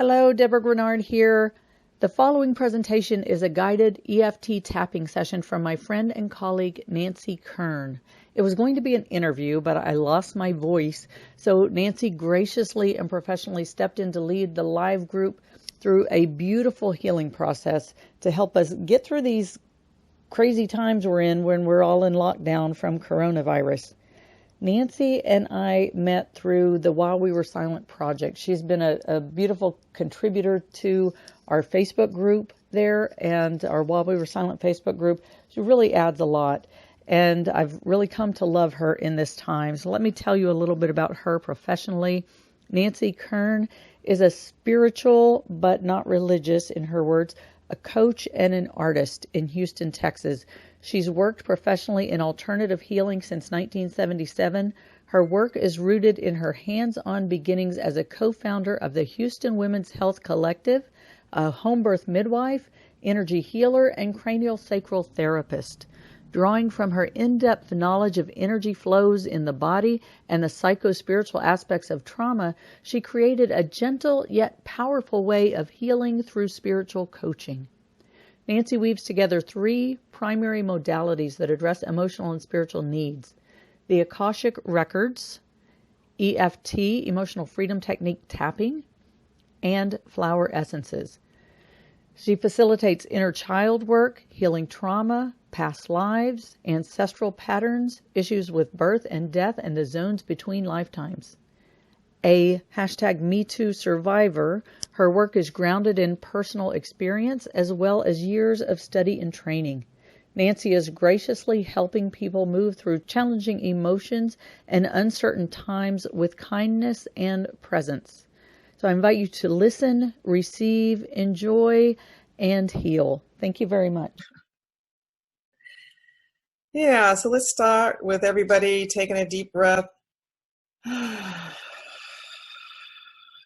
Hello, Deborah Grenard here. The following presentation is a guided EFT tapping session from my friend and colleague Nancy Kern. It was going to be an interview, but I lost my voice, so Nancy graciously and professionally stepped in to lead the live group through a beautiful healing process to help us get through these crazy times we're in when we're all in lockdown from coronavirus. Nancy and I met through the While We Were Silent project. She's been a beautiful contributor to our Facebook group there and our While We Were Silent Facebook group. She really adds a lot, and I've really come to love her in this time. So let me tell you a little bit about her professionally. Nancy Kern is a spiritual, but not religious, in her words, a coach and an artist in Houston, Texas. She's worked professionally in alternative healing since 1977. Her work is rooted in her hands-on beginnings as a co-founder of the Houston Women's Health Collective, a home birth midwife, energy healer, and cranial sacral therapist. Drawing from her in-depth knowledge of energy flows in the body and the psycho-spiritual aspects of trauma, she created a gentle yet powerful way of healing through spiritual coaching. Nancy weaves together three primary modalities that address emotional and spiritual needs: the Akashic Records, EFT, Emotional Freedom Technique tapping, and flower essences. She facilitates inner child work, healing trauma, past lives, ancestral patterns, issues with birth and death, and the zones between lifetimes. A #MeToo survivor, her work is grounded in personal experience as well as years of study and training. Nancy is graciously helping people move through challenging emotions and uncertain times with kindness and presence. So I invite you to listen, receive, enjoy, and heal. Thank you very much. Yeah, so let's start with everybody taking a deep breath.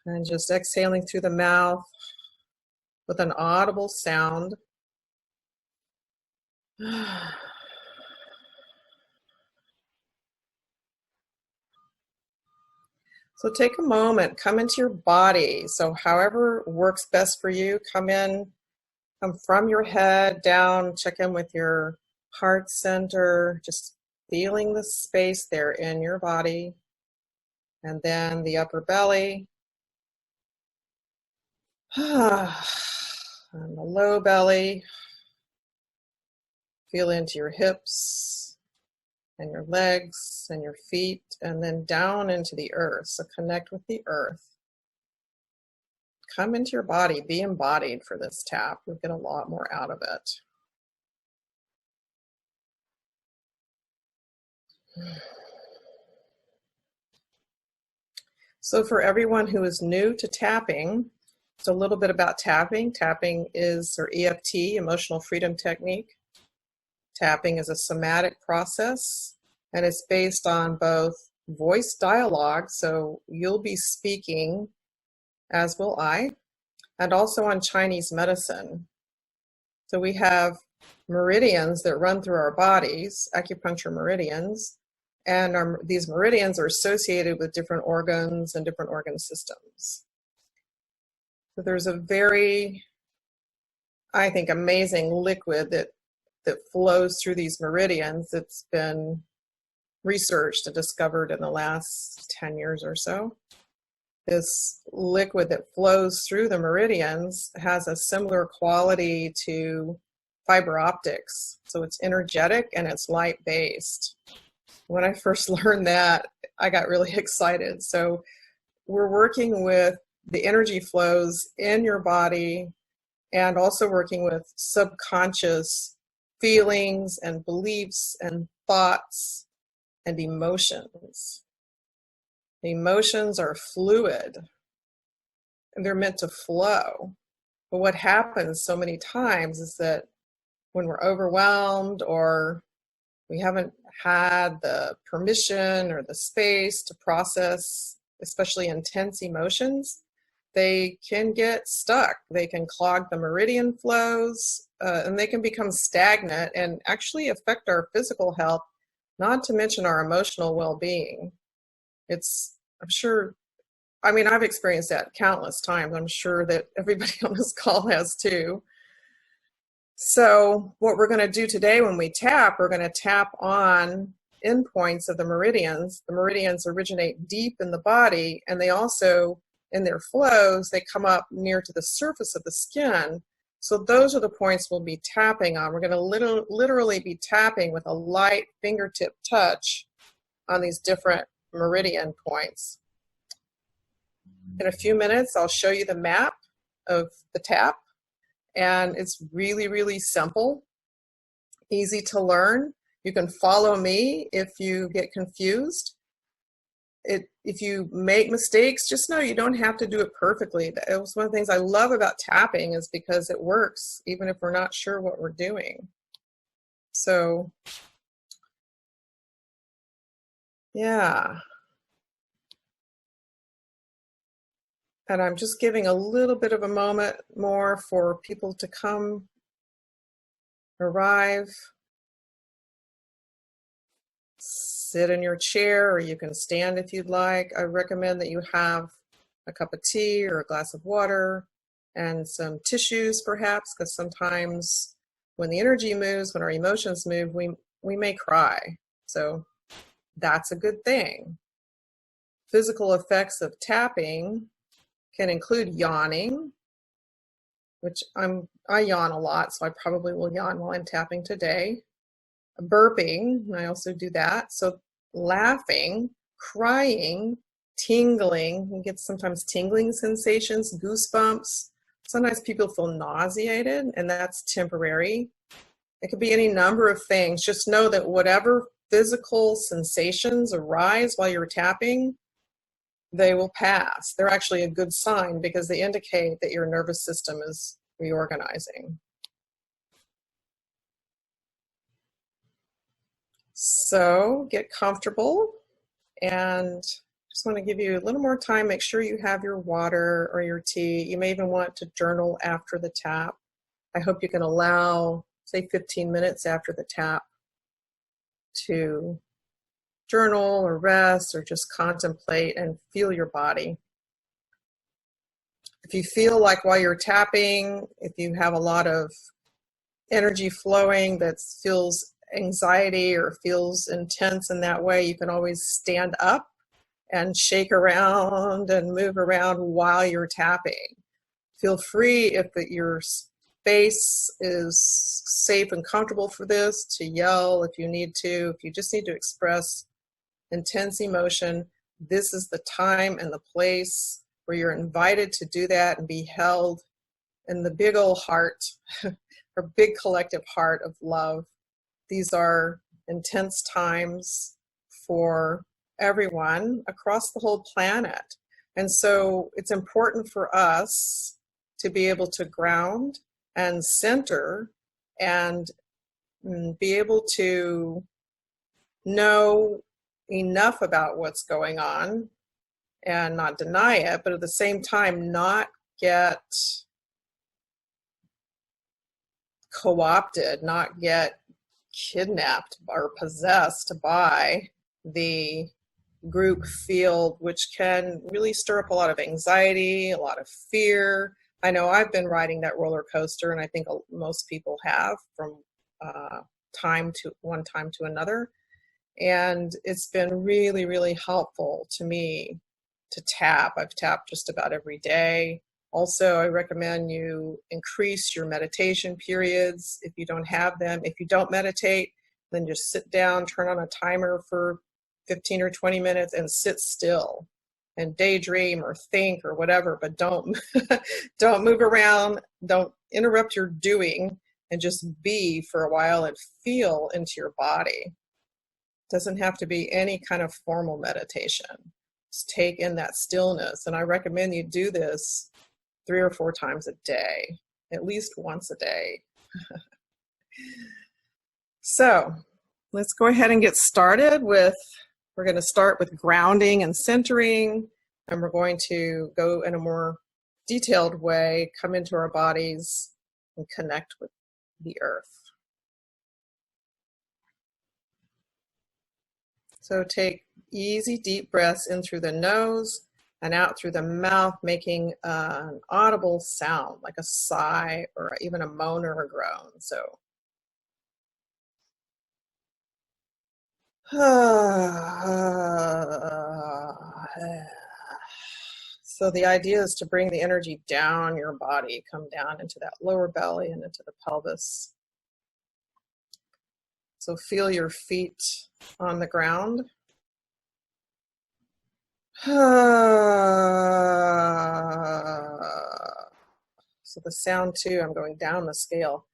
And just exhaling through the mouth with an audible sound. So take a moment, come into your body. So however works best for you, come from your head down, check in with your heart center, just feeling the space there in your body. And then the upper belly. And the low belly. Feel into your hips and your legs and your feet, and then down into the earth. So connect with the earth. Come into your body, be embodied for this tap. You'll get a lot more out of it. So for everyone who is new to tapping, it's a little bit about tapping. Tapping is, or EFT, Emotional Freedom Technique. Tapping is a somatic process, and it's based on both voice dialogue, so you'll be speaking, as will I, and also on Chinese medicine. So we have meridians that run through our bodies, acupuncture meridians, and these meridians are associated with different organs and different organ systems. So there's a very, I think, amazing liquid that flows through these meridians that's been researched and discovered in the last 10 years or so. This liquid that flows through the meridians has a similar quality to fiber optics. So it's energetic and it's light-based. When I first learned that, I got really excited. So we're working with the energy flows in your body and also working with subconscious feelings and beliefs and thoughts and emotions. The emotions are fluid and they're meant to flow. But what happens so many times is that when we're overwhelmed or we haven't had the permission or the space to process, especially intense emotions, they can get stuck. They can clog the meridian flows, and they can become stagnant and actually affect our physical health, not to mention our emotional well-being. I'm sure I mean, I've experienced that countless times. I'm sure that everybody on this call has too. So what we're going to do today when we tap, we're going to tap on endpoints of the meridians. The meridians originate deep in the body, and they also, in their flows, they come up near to the surface of the skin. So those are the points we'll be tapping on. We're going to literally be tapping with a light fingertip touch on these different meridian points. In a few minutes, I'll show you the map of the tap, and it's really, really simple, easy to learn. You can follow me if you get confused. If you make mistakes, just know you don't have to do it perfectly. That was one of the things I love about tapping, is because it works even if we're not sure what we're doing. So, yeah. And I'm just giving a little bit of a moment more for people to come, arrive. Sit in your chair, or you can stand if you'd like. I recommend that you have a cup of tea or a glass of water and some tissues perhaps, because sometimes when the energy moves, when our emotions move, we may cry. So that's a good thing. Physical effects of tapping can include yawning, which I yawn a lot, so I probably will yawn while I'm tapping today. Burping, I also do that. So laughing, crying, tingling, you get sometimes tingling sensations, goosebumps. Sometimes people feel nauseated, and that's temporary. It could be any number of things. Just know that whatever physical sensations arise while you're tapping, they will pass. They're actually a good sign because they indicate that your nervous system is reorganizing. So get comfortable, and just want to give you a little more time. Make sure you have your water or your tea. You may even want to journal after the tap. I hope you can allow, say, 15 minutes after the tap to journal or rest or just contemplate and feel your body. If you feel like while you're tapping, if you have a lot of energy flowing that feels anxiety or feels intense in that way, you can always stand up and shake around and move around while you're tapping. Feel free, if your space is safe and comfortable for this, to yell if you need to. If you just need to express intense emotion, this is the time and the place where you're invited to do that and be held in the big old heart, or big collective heart of love. These are intense times for everyone across the whole planet. And so it's important for us to be able to ground and center and be able to know enough about what's going on and not deny it, but at the same time not get co-opted, not get kidnapped or possessed by the group field, which can really stir up a lot of anxiety, a lot of fear. I know I've been riding that roller coaster, and I think most people have, from one time to another. And it's been really, really helpful to me to tap. I've tapped just about every day. Also, I recommend you increase your meditation periods if you don't have them. If you don't meditate, then just sit down, turn on a timer for 15 or 20 minutes and sit still and daydream or think or whatever, but don't don't move around, don't interrupt your doing, and just be for a while and feel into your body. It doesn't have to be any kind of formal meditation. Just take in that stillness, and I recommend you do this 3 or 4 times a day, at least once a day. So let's go ahead and get started with, we're going to start with grounding and centering, and we're going to go in a more detailed way, come into our bodies and connect with the earth. So take easy, deep breaths in through the nose and out through the mouth, making an audible sound like a sigh or even a moan or a groan. So the idea is to bring the energy down your body, come down into that lower belly and into the pelvis. So feel your feet on the ground. So the sound too, I'm going down the scale.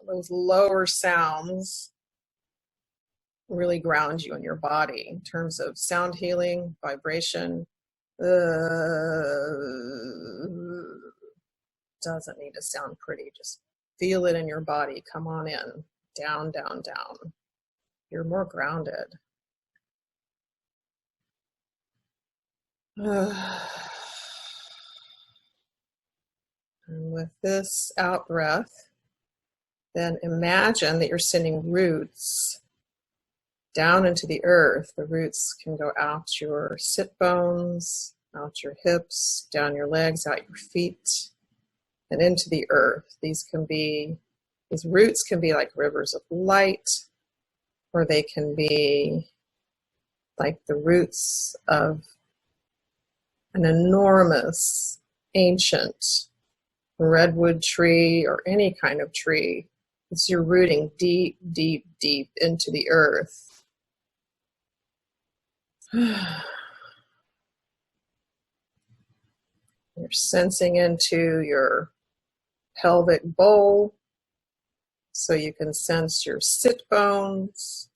Those lower sounds really ground you in your body in terms of sound healing, vibration. Doesn't need to sound pretty. Just feel it in your body. Come on in. Down, down, down. You're more grounded. And with this out breath, then imagine that you're sending roots down into the earth. The roots can go out your sit bones, out your hips, down your legs, out your feet, and into the earth. These roots can be like rivers of light, or they can be like the roots of an enormous, ancient redwood tree or any kind of tree. It's your rooting deep, deep, deep into the earth. You're sensing into your pelvic bowl so you can sense your sit bones,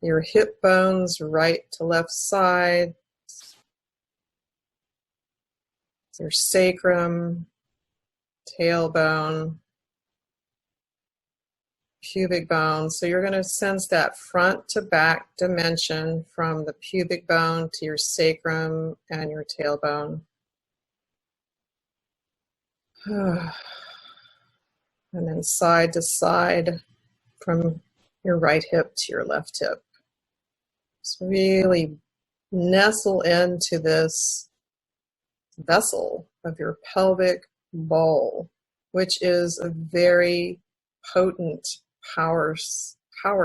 your hip bones right to left side, your sacrum, tailbone, pubic bone. So you're going to sense that front to back dimension from the pubic bone to your sacrum and your tailbone. And then side to side from your right hip to your left hip. Just really nestle into this vessel of your pelvic bowl, which is a very potent power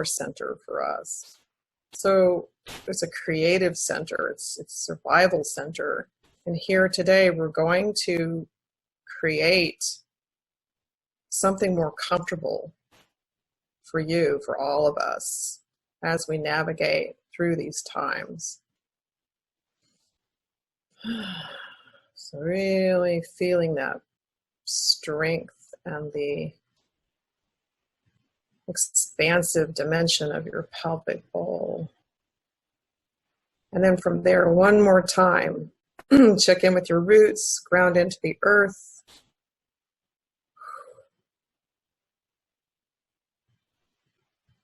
center for us. So it's a creative center, it's survival center. And here today we're going to create something more comfortable for you, for all of us, as we navigate through these times. So really feeling that strength and the expansive dimension of your pelvic bowl. And then from there, one more time, check in with your roots, ground into the earth.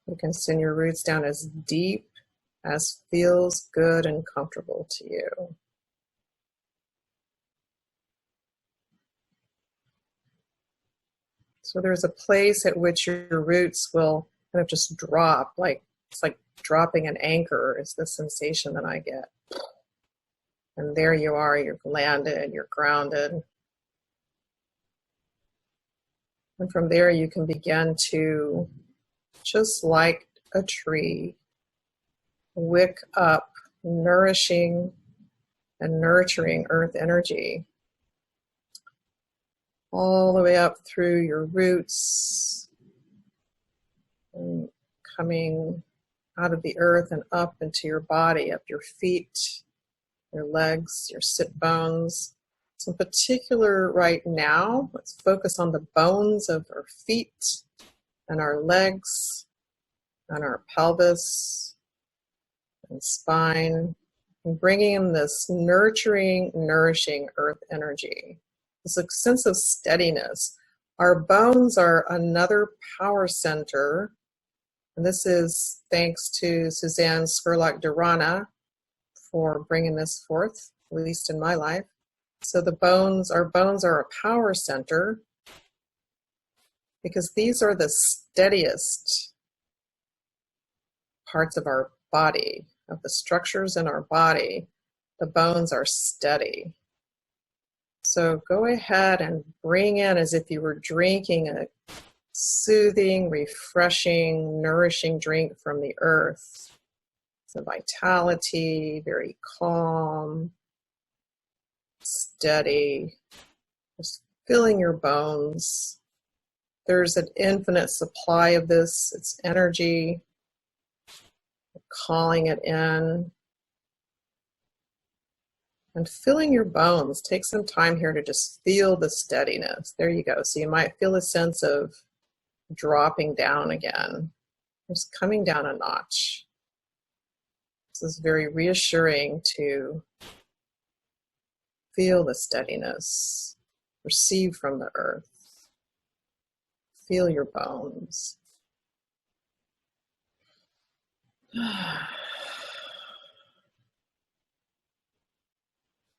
You can send your roots down as deep as feels good and comfortable to you. So there's a place at which your roots will kind of just drop, like it's like dropping an anchor is the sensation that I get. And there you are, you've landed, you're grounded. And from there you can begin to, just like a tree, wick up nourishing and nurturing earth energy all the way up through your roots and coming out of the earth and up into your body, up your feet, your legs, your sit bones. So in particular right now, let's focus on the bones of our feet and our legs and our pelvis and spine, and bringing in this nurturing, nourishing earth energy. This sense of steadiness. Our bones are another power center, and this is thanks to Suzanne Skurlock-Durana for bringing this forth, at least in my life. So our bones are a power center because these are the steadiest parts of our body, of the structures in our body, the bones are steady. So go ahead and bring in, as if you were drinking a soothing, refreshing, nourishing drink from the earth. So vitality, very calm, steady, just filling your bones. There's an infinite supply of this. It's energy. Calling it in and filling your bones. Take some time here to just feel the steadiness. There you go. So you might feel a sense of dropping down again, just coming down a notch. This is very reassuring to feel the steadiness, receive from the earth. Feel your bones.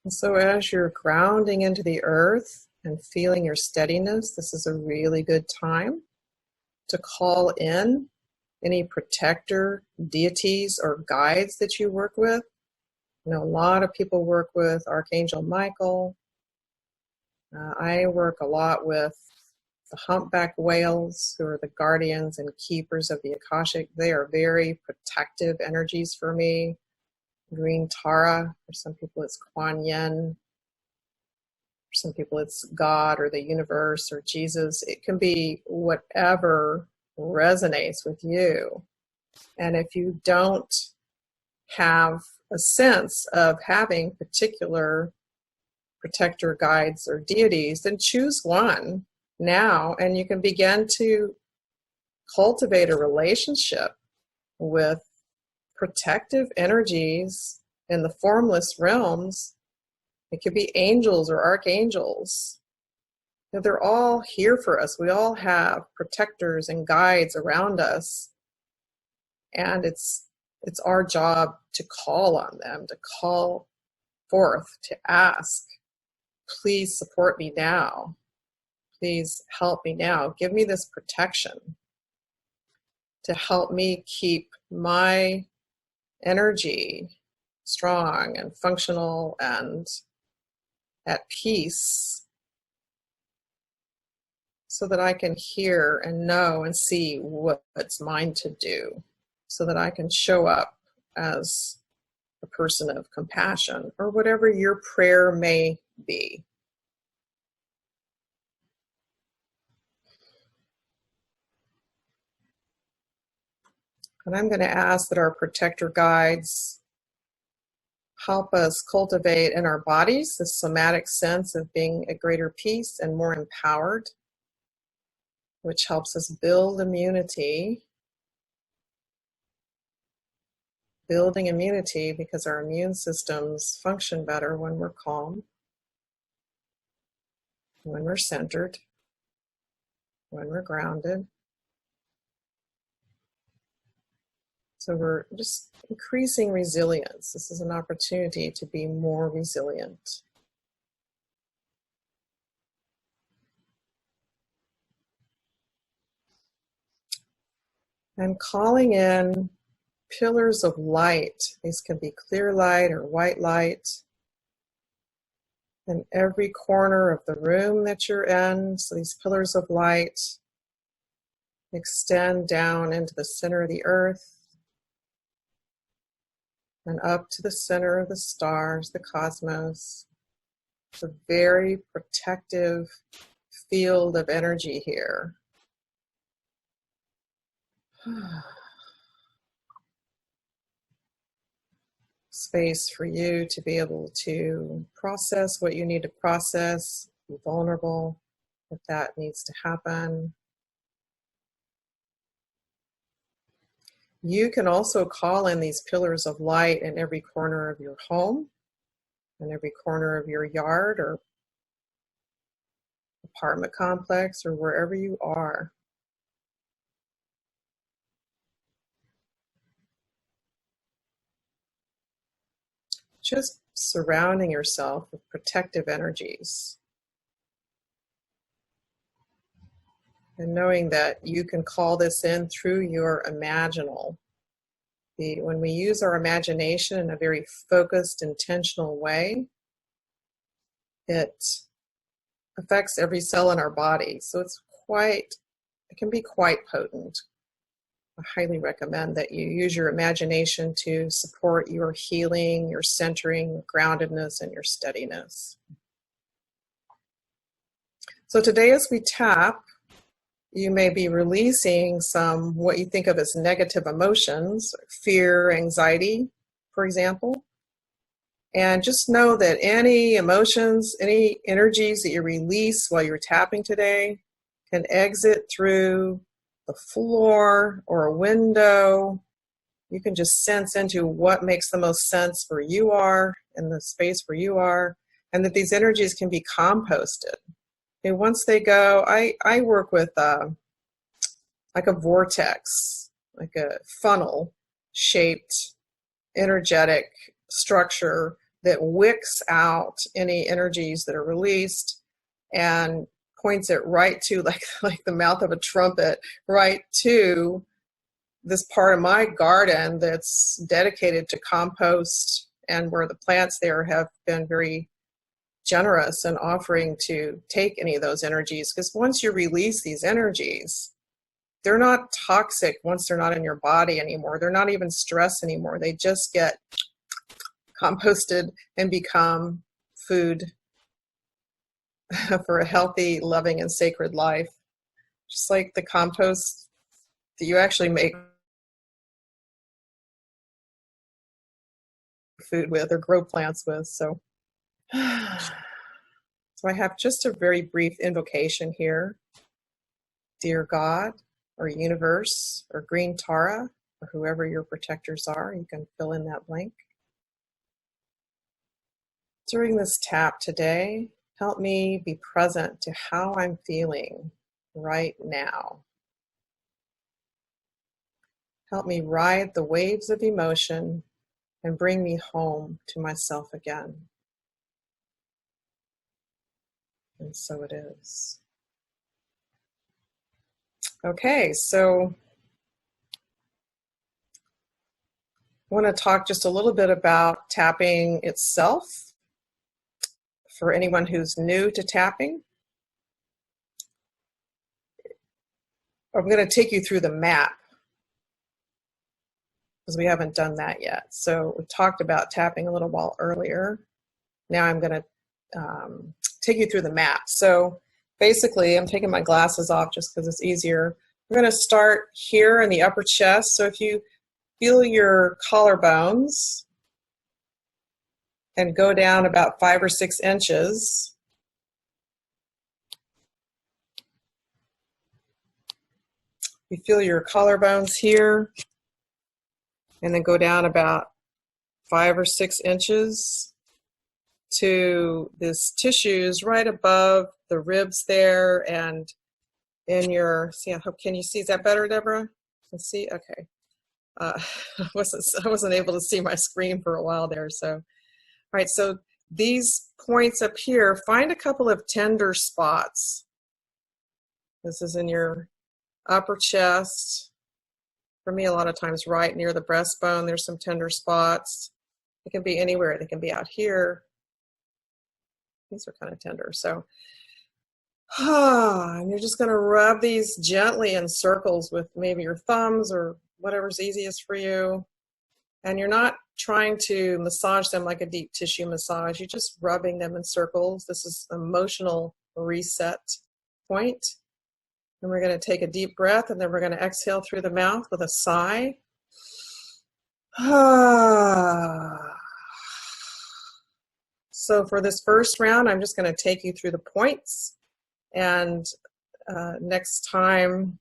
And so as you're grounding into the earth and feeling your steadiness, this is a really good time to call in any protector, deities, or guides that you work with. You know, a lot of people work with Archangel Michael. I work a lot with the humpback whales, who are the guardians and keepers of the Akashic. They are very protective energies for me. Green Tara, for some people it's Kuan Yin. For some people it's God or the universe or Jesus. It can be whatever resonates with you. And if you don't have a sense of having particular protector, guides, or deities, then choose one now, and you can begin to cultivate a relationship with protective energies in the formless realms. It could be angels or archangels. You know, they're all here for us. We all have protectors and guides around us, and it's our job to call on them, to call forth, to ask, please support me now. Please help me now. Give me this protection to help me keep my energy strong and functional and at peace, so that I can hear and know and see what's mine to do, so that I can show up as a person of compassion, or whatever your prayer may be. And I'm going to ask that our protector guides help us cultivate in our bodies the somatic sense of being at greater peace and more empowered, which helps us build immunity. Building immunity because our immune systems function better when we're calm, when we're centered, when we're grounded. So we're just increasing resilience. This is an opportunity to be more resilient. I'm calling in pillars of light. These can be clear light or white light. In every corner of the room that you're in, so these pillars of light extend down into the center of the earth and up to the center of the stars, the cosmos. It's a very protective field of energy here. Space for you to be able to process what you need to process, be vulnerable if that needs to happen. You can also call in these pillars of light in every corner of your home, in every corner of your yard or apartment complex, or wherever you are. Just surrounding yourself with protective energies. And knowing that you can call this in through your imaginal. when we use our imagination in a very focused, intentional way, it affects every cell in our body. So it can be quite potent. I highly recommend that you use your imagination to support your healing, your centering, your groundedness, and your steadiness. So today as we tap, you may be releasing some what you think of as negative emotions, fear, anxiety, for example. And just know that any emotions, any energies that you release while you're tapping today can exit through the floor or a window. You can just sense into what makes the most sense where you are in the space where you are, and that these energies can be composted. And once they go, I work with like a vortex, like a funnel shaped energetic structure that wicks out any energies that are released and points it right to, like the mouth of a trumpet, right to this part of my garden that's dedicated to compost, and where the plants there have been very generous in offering to take any of those energies. Because once you release these energies, they're not toxic once they're not in your body anymore. They're not even stress anymore. They just get composted and become food for a healthy, loving, and sacred life. Just like the compost that you actually make food with or grow plants with. So I have just a very brief invocation here. Dear God, or universe, or green Tara, or whoever your protectors are, you can fill in that blank. During this tap today, help me be present to how I'm feeling right now. Help me ride the waves of emotion and bring me home to myself again. And so it is. Okay, so I want to talk just a little bit about tapping itself for anyone who's new to tapping. I'm going to take you through the map because we haven't done that yet. So we talked about tapping a little while earlier. Now I'm going to take you through the map. So basically, I'm taking my glasses off just because it's easier. We're going to start here in the upper chest. So if you feel your collarbones and go down about 5 or 6 inches, you feel your collarbones here, and then go down about 5 or 6 inches to this tissues right above the ribs there, and in your, see, I hope, can you see, is that better, Deborah? Can see? Okay. I wasn't able to see my screen for a while there. So, all right, so these points up here, find a couple of tender spots. This is in your upper chest. For me, a lot of times right near the breastbone, there's some tender spots. It can be anywhere. They can be out here. These are kind of tender. So, and you're just going to rub these gently in circles with maybe your thumbs or whatever's easiest for you. And you're not trying to massage them like a deep tissue massage. You're just rubbing them in circles. This is an emotional reset point. And we're going to take a deep breath, and then we're going to exhale through the mouth with a sigh. So for this first round, I'm just going to take you through the points. And next time,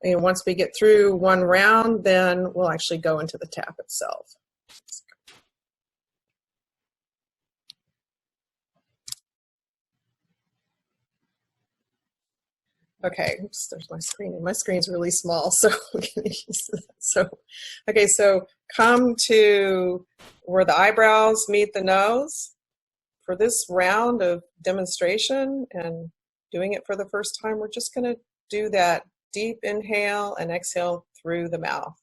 once we get through one round, then we'll actually go into the tap itself. Okay, oops, there's my screen, and my screen's really small, so okay, so come to where the eyebrows meet the nose. For this round of demonstration and doing it for the first time, we're just going to do that deep inhale and exhale through the mouth.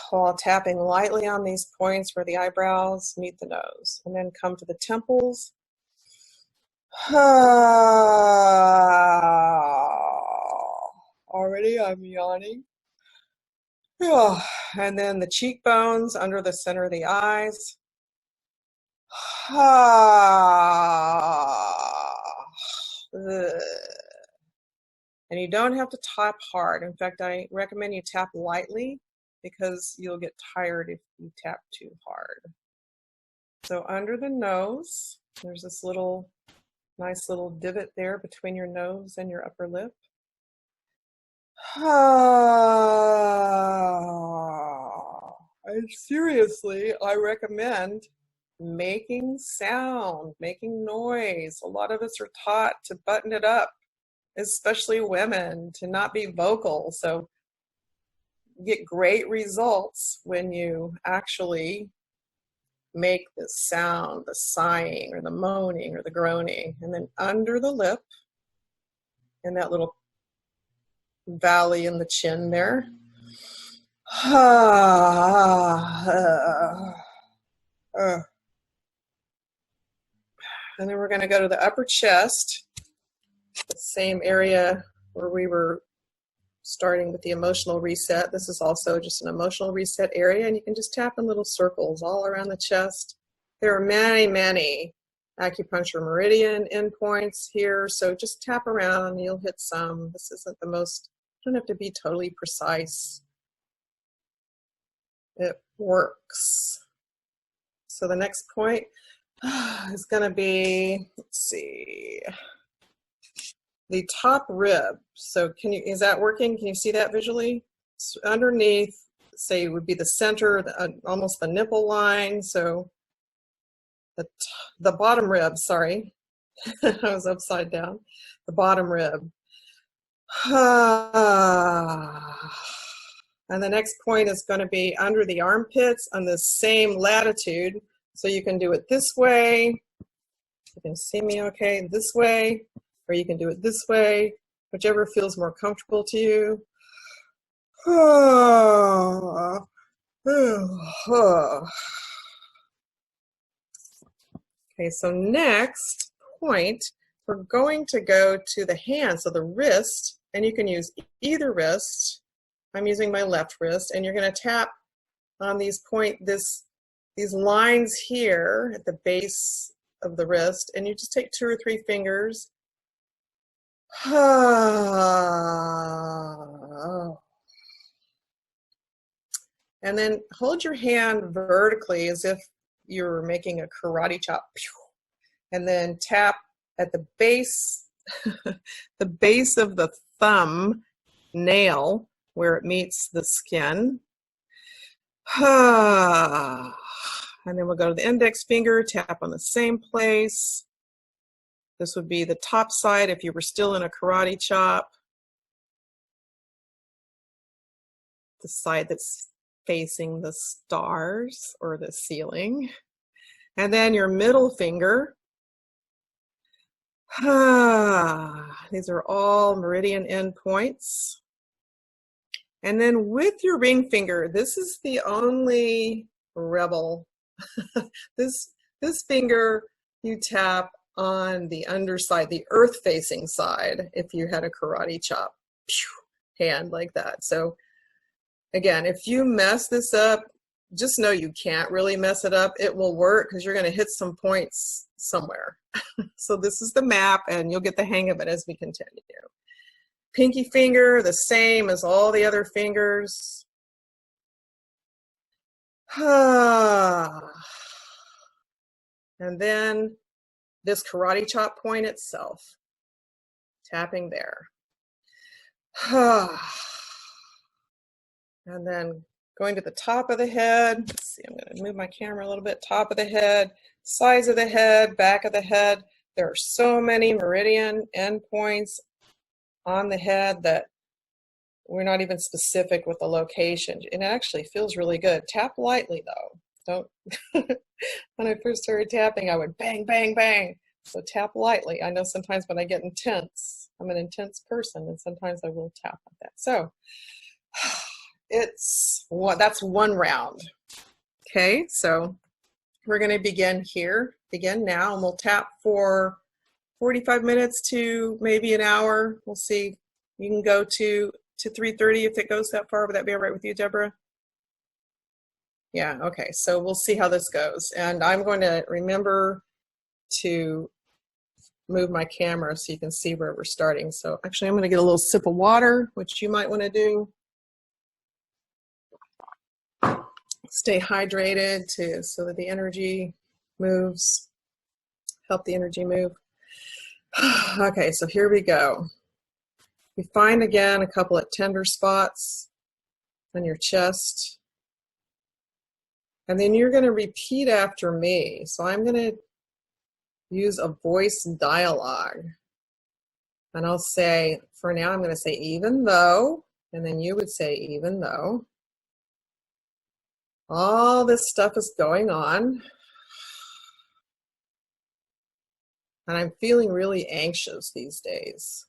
While tapping lightly on these points where the eyebrows meet the nose, and then come to the temples. Already I'm yawning. And then the cheekbones under the center of the eyes. And you don't have to tap hard. In fact, I recommend you tap lightly because you'll get tired if you tap too hard. So under the nose, there's this nice little divot there between your nose and your upper lip. And seriously, I recommend making sound, making noise. A lot of us are taught to button it up, especially women, to not be vocal. So you get great results when you actually make the sound, the sighing or the moaning or the groaning. And then under the lip, in that little valley in the chin there. And then we're going to go to the upper chest, the same area where we were starting with the emotional reset. This is also just an emotional reset area, and you can just tap in little circles all around the chest. There are many, many acupuncture meridian endpoints here, so just tap around and you'll hit some. This isn't the most, you don't have to be totally precise. It works. So the next point is going to be, let's see, the top rib. So is that working? Can you see that visually? So underneath, say, would be the center, almost the nipple line. So the bottom rib, sorry, I was upside down. The bottom rib. And the next point is going to be under the armpits on the same latitude. So you can do it this way. You can see me okay, this way, or you can do it this way, whichever feels more comfortable to you. Okay, so next point, we're going to go to the hand, so the wrist, and you can use either wrist. I'm using my left wrist, and you're going to tap on these lines here at the base of the wrist, and you just take 2 or 3 fingers. And then hold your hand vertically as if you're making a karate chop, and then tap at the base, the base of the thumb nail where it meets the skin. And then we'll go to the index finger, tap on the same place. This would be the top side if you were still in a karate chop. The side that's facing the stars or the ceiling. And then your middle finger. These are all meridian endpoints. And then with your ring finger, this is the only rebel. This finger you tap on the underside, the earth-facing side, if you had a karate chop hand like that. So again, if you mess this up, just know you can't really mess it up. It will work because you're going to hit some points somewhere. So this is the map, and you'll get the hang of it as we continue. Pinky finger, the same as all the other fingers. And then this karate chop point itself, tapping there. And then going to the top of the head. Let's see, I'm going to move my camera a little bit. Top of the head, sides of the head, back of the head. There are so many meridian endpoints on the head that we're not even specific with the location. And it actually feels really good. Tap lightly though. Don't. When I first started tapping, I would bang, bang, bang. So tap lightly. I know sometimes when I get intense, I'm an intense person, and sometimes I will tap like that. So that's one round. Okay, so we're going to begin now, and we'll tap for 45 minutes to maybe an hour. We'll see. You can go to 3:30 if it goes that far. Would that be all right with you, Deborah? Yeah, okay. So we'll see how this goes. And I'm going to remember to move my camera so you can see where we're starting. So actually, I'm going to get a little sip of water, which you might want to do. Stay hydrated so that the energy moves, help the energy move. Okay, so here we go. We find again a couple of tender spots on your chest. And then you're going to repeat after me. So I'm going to use a voice dialogue. And I'll say, for now, I'm going to say, even though, and then you would say, even though all this stuff is going on, and I'm feeling really anxious these days.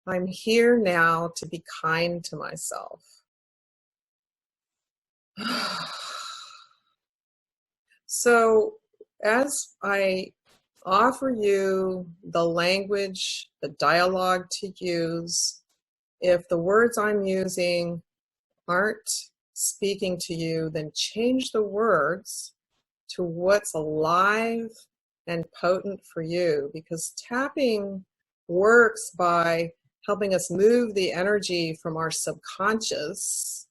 I'm here now to be kind to myself. So as I offer you the language, the dialogue to use, if the words I'm using aren't speaking to you, then change the words to what's alive and potent for you, because tapping works by helping us move the energy from our subconscious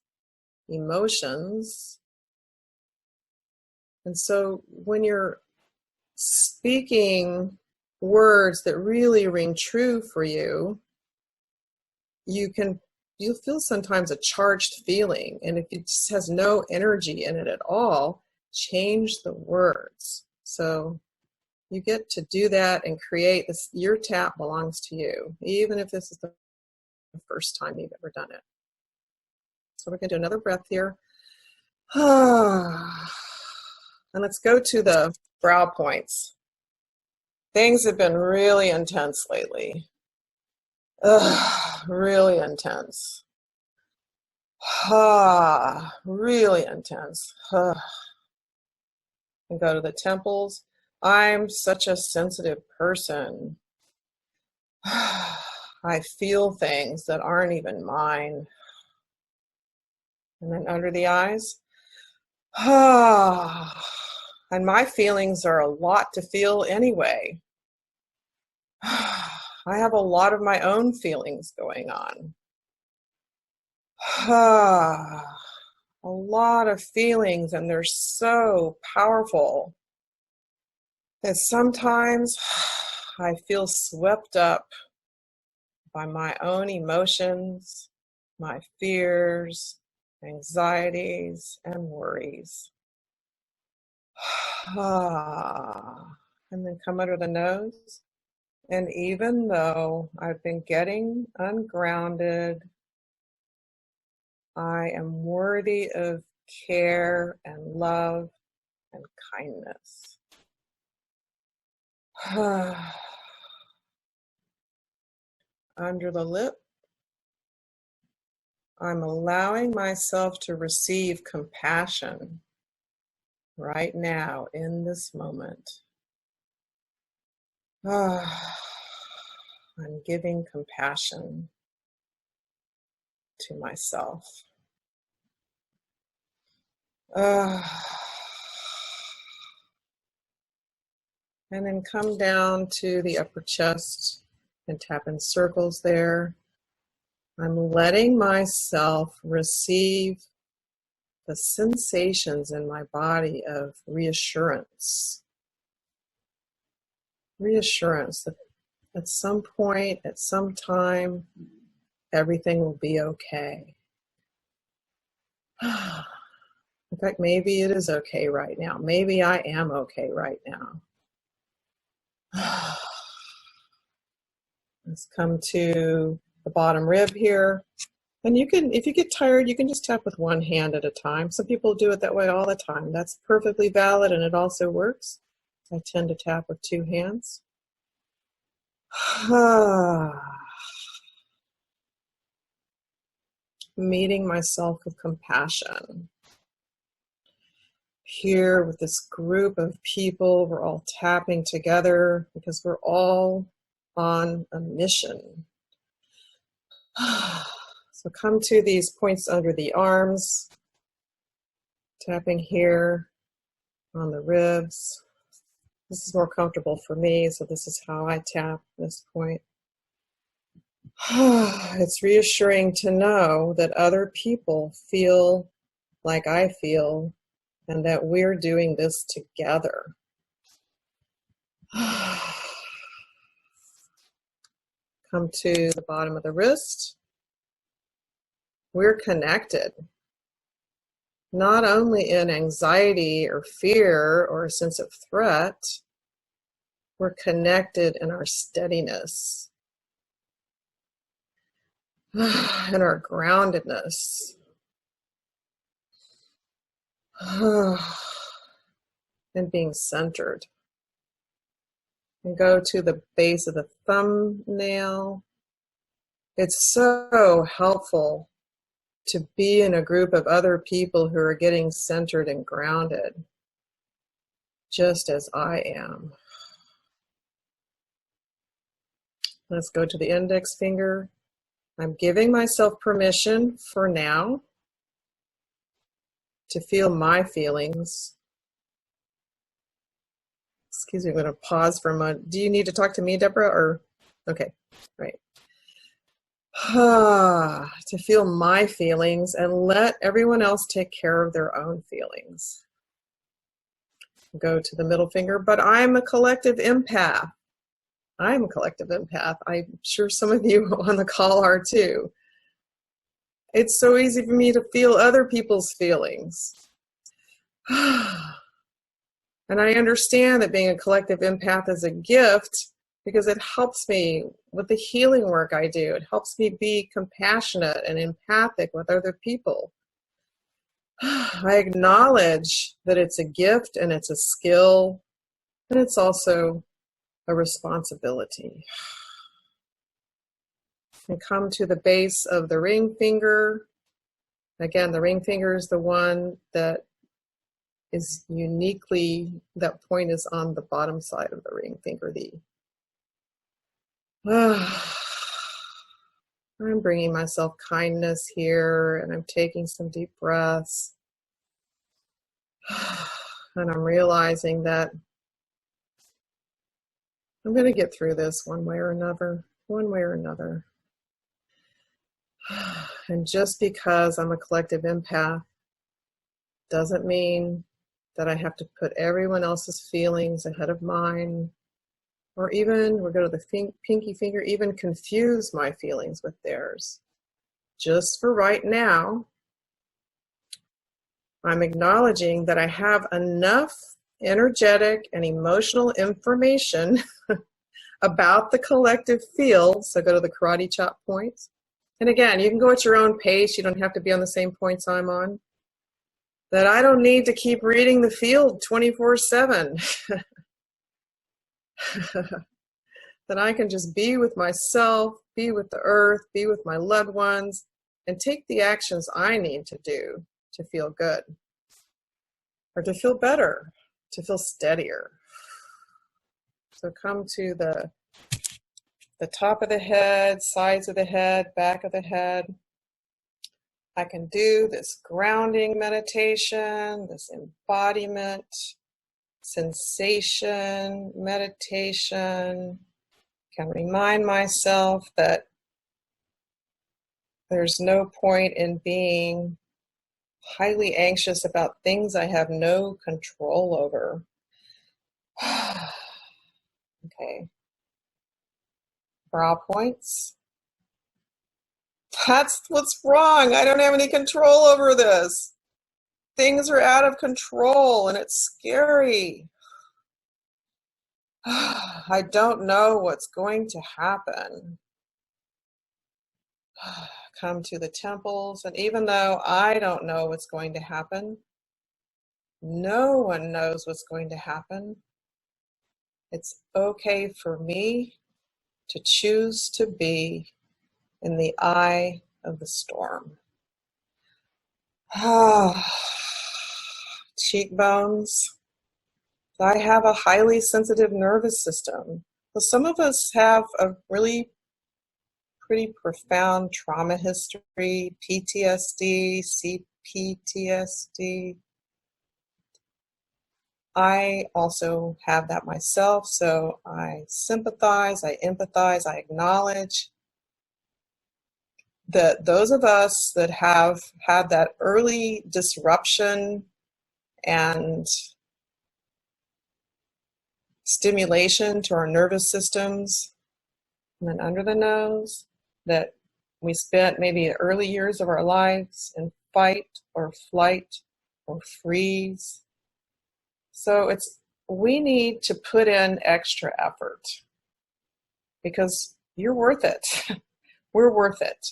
emotions. And so when you're speaking words that really ring true for you, you'll feel sometimes a charged feeling. And if it just has no energy in it at all, change the words. So you get to do that and create this. Your tap belongs to you, even if this is the first time you've ever done it. So we're going to do another breath here. And let's go to the brow points. Things have been really intense lately. Really intense. Really intense. And go to the temples. I'm such a sensitive person. I feel things that aren't even mine. And then under the eyes. And my feelings are a lot to feel anyway. I have a lot of my own feelings going on. A lot of feelings, and they're so powerful that sometimes I feel swept up by my own emotions, my fears, anxieties, and worries. And then come under the nose. And even though I've been getting ungrounded, I am worthy of care and love and kindness. Under the lip, I'm allowing myself to receive compassion right now in this moment. I'm giving compassion to myself. And then come down to the upper chest and tap in circles there. I'm letting myself receive the sensations in my body of reassurance. Reassurance that at some point, at some time, everything will be okay. In fact, maybe it is okay right now. Maybe I am okay right now. Let's come to the bottom rib here. And you can, if you get tired, you can just tap with one hand at a time. Some people do it that way all the time. That's perfectly valid, and it also works. I tend to tap with two hands. Meeting myself with compassion. Here with this group of people, we're all tapping together because we're all on a mission. So come to these points under the arms, tapping here on the ribs. This is more comfortable for me, so this is how I tap this point. It's reassuring to know that other people feel like I feel and that we're doing this together. Come to the bottom of the wrist. We're connected, not only in anxiety or fear or a sense of threat, we're connected in our steadiness and our groundedness. And being centered. And go to the base of the thumbnail. It's so helpful to be in a group of other people who are getting centered and grounded, just as I am. Let's go to the index finger. I'm giving myself permission for now to feel my feelings. Excuse me, I'm going to pause for a moment. Do you need to talk to me, Deborah, or? Okay, right. To feel my feelings and let everyone else take care of their own feelings. Go to the middle finger, but I'm a collective empath. I'm a collective empath. I'm sure some of you on the call are too. It's so easy for me to feel other people's feelings. And I understand that being a collective empath is a gift because it helps me with the healing work I do. It helps me be compassionate and empathic with other people. I acknowledge that it's a gift and it's a skill, and it's also a responsibility. And come to the base of the ring finger. Again, the ring finger is the one that is uniquely, that point is on the bottom side of the ring finger. I'm bringing myself kindness here, and I'm taking some deep breaths. And I'm realizing that I'm going to get through this one way or another. And just because I'm a collective empath doesn't mean that I have to put everyone else's feelings ahead of mine, or even, we'll go to the pinky finger, even confuse my feelings with theirs. Just for right now, I'm acknowledging that I have enough energetic and emotional information about the collective field. So go to the karate chop points. And again, you can go at your own pace. You don't have to be on the same points I'm on. That I don't need to keep reading the field 24/7. That I can just be with myself, be with the earth, be with my loved ones, and take the actions I need to do to feel good, or to feel better, to feel steadier. So come to the top of the head, sides of the head, back of the head. I can do this grounding meditation, this embodiment, sensation, meditation. Can remind myself that there's no point in being highly anxious about things I have no control over. Okay. Brow points. That's what's wrong. I don't have any control over this. Things are out of control and it's scary. I don't know what's going to happen. Come to the temples, and even though I don't know what's going to happen, no one knows what's going to happen. It's okay for me to choose to be in the eye of the storm. Cheekbones. I have a highly sensitive nervous system. Well, some of us have a really pretty profound trauma history, PTSD, CPTSD. I also have that myself, so I sympathize, I empathize, I acknowledge that those of us that have had that early disruption and stimulation to our nervous systems, and then under the nose, that we spent maybe the early years of our lives in fight or flight or freeze. So we need to put in extra effort because you're worth it. We're worth it.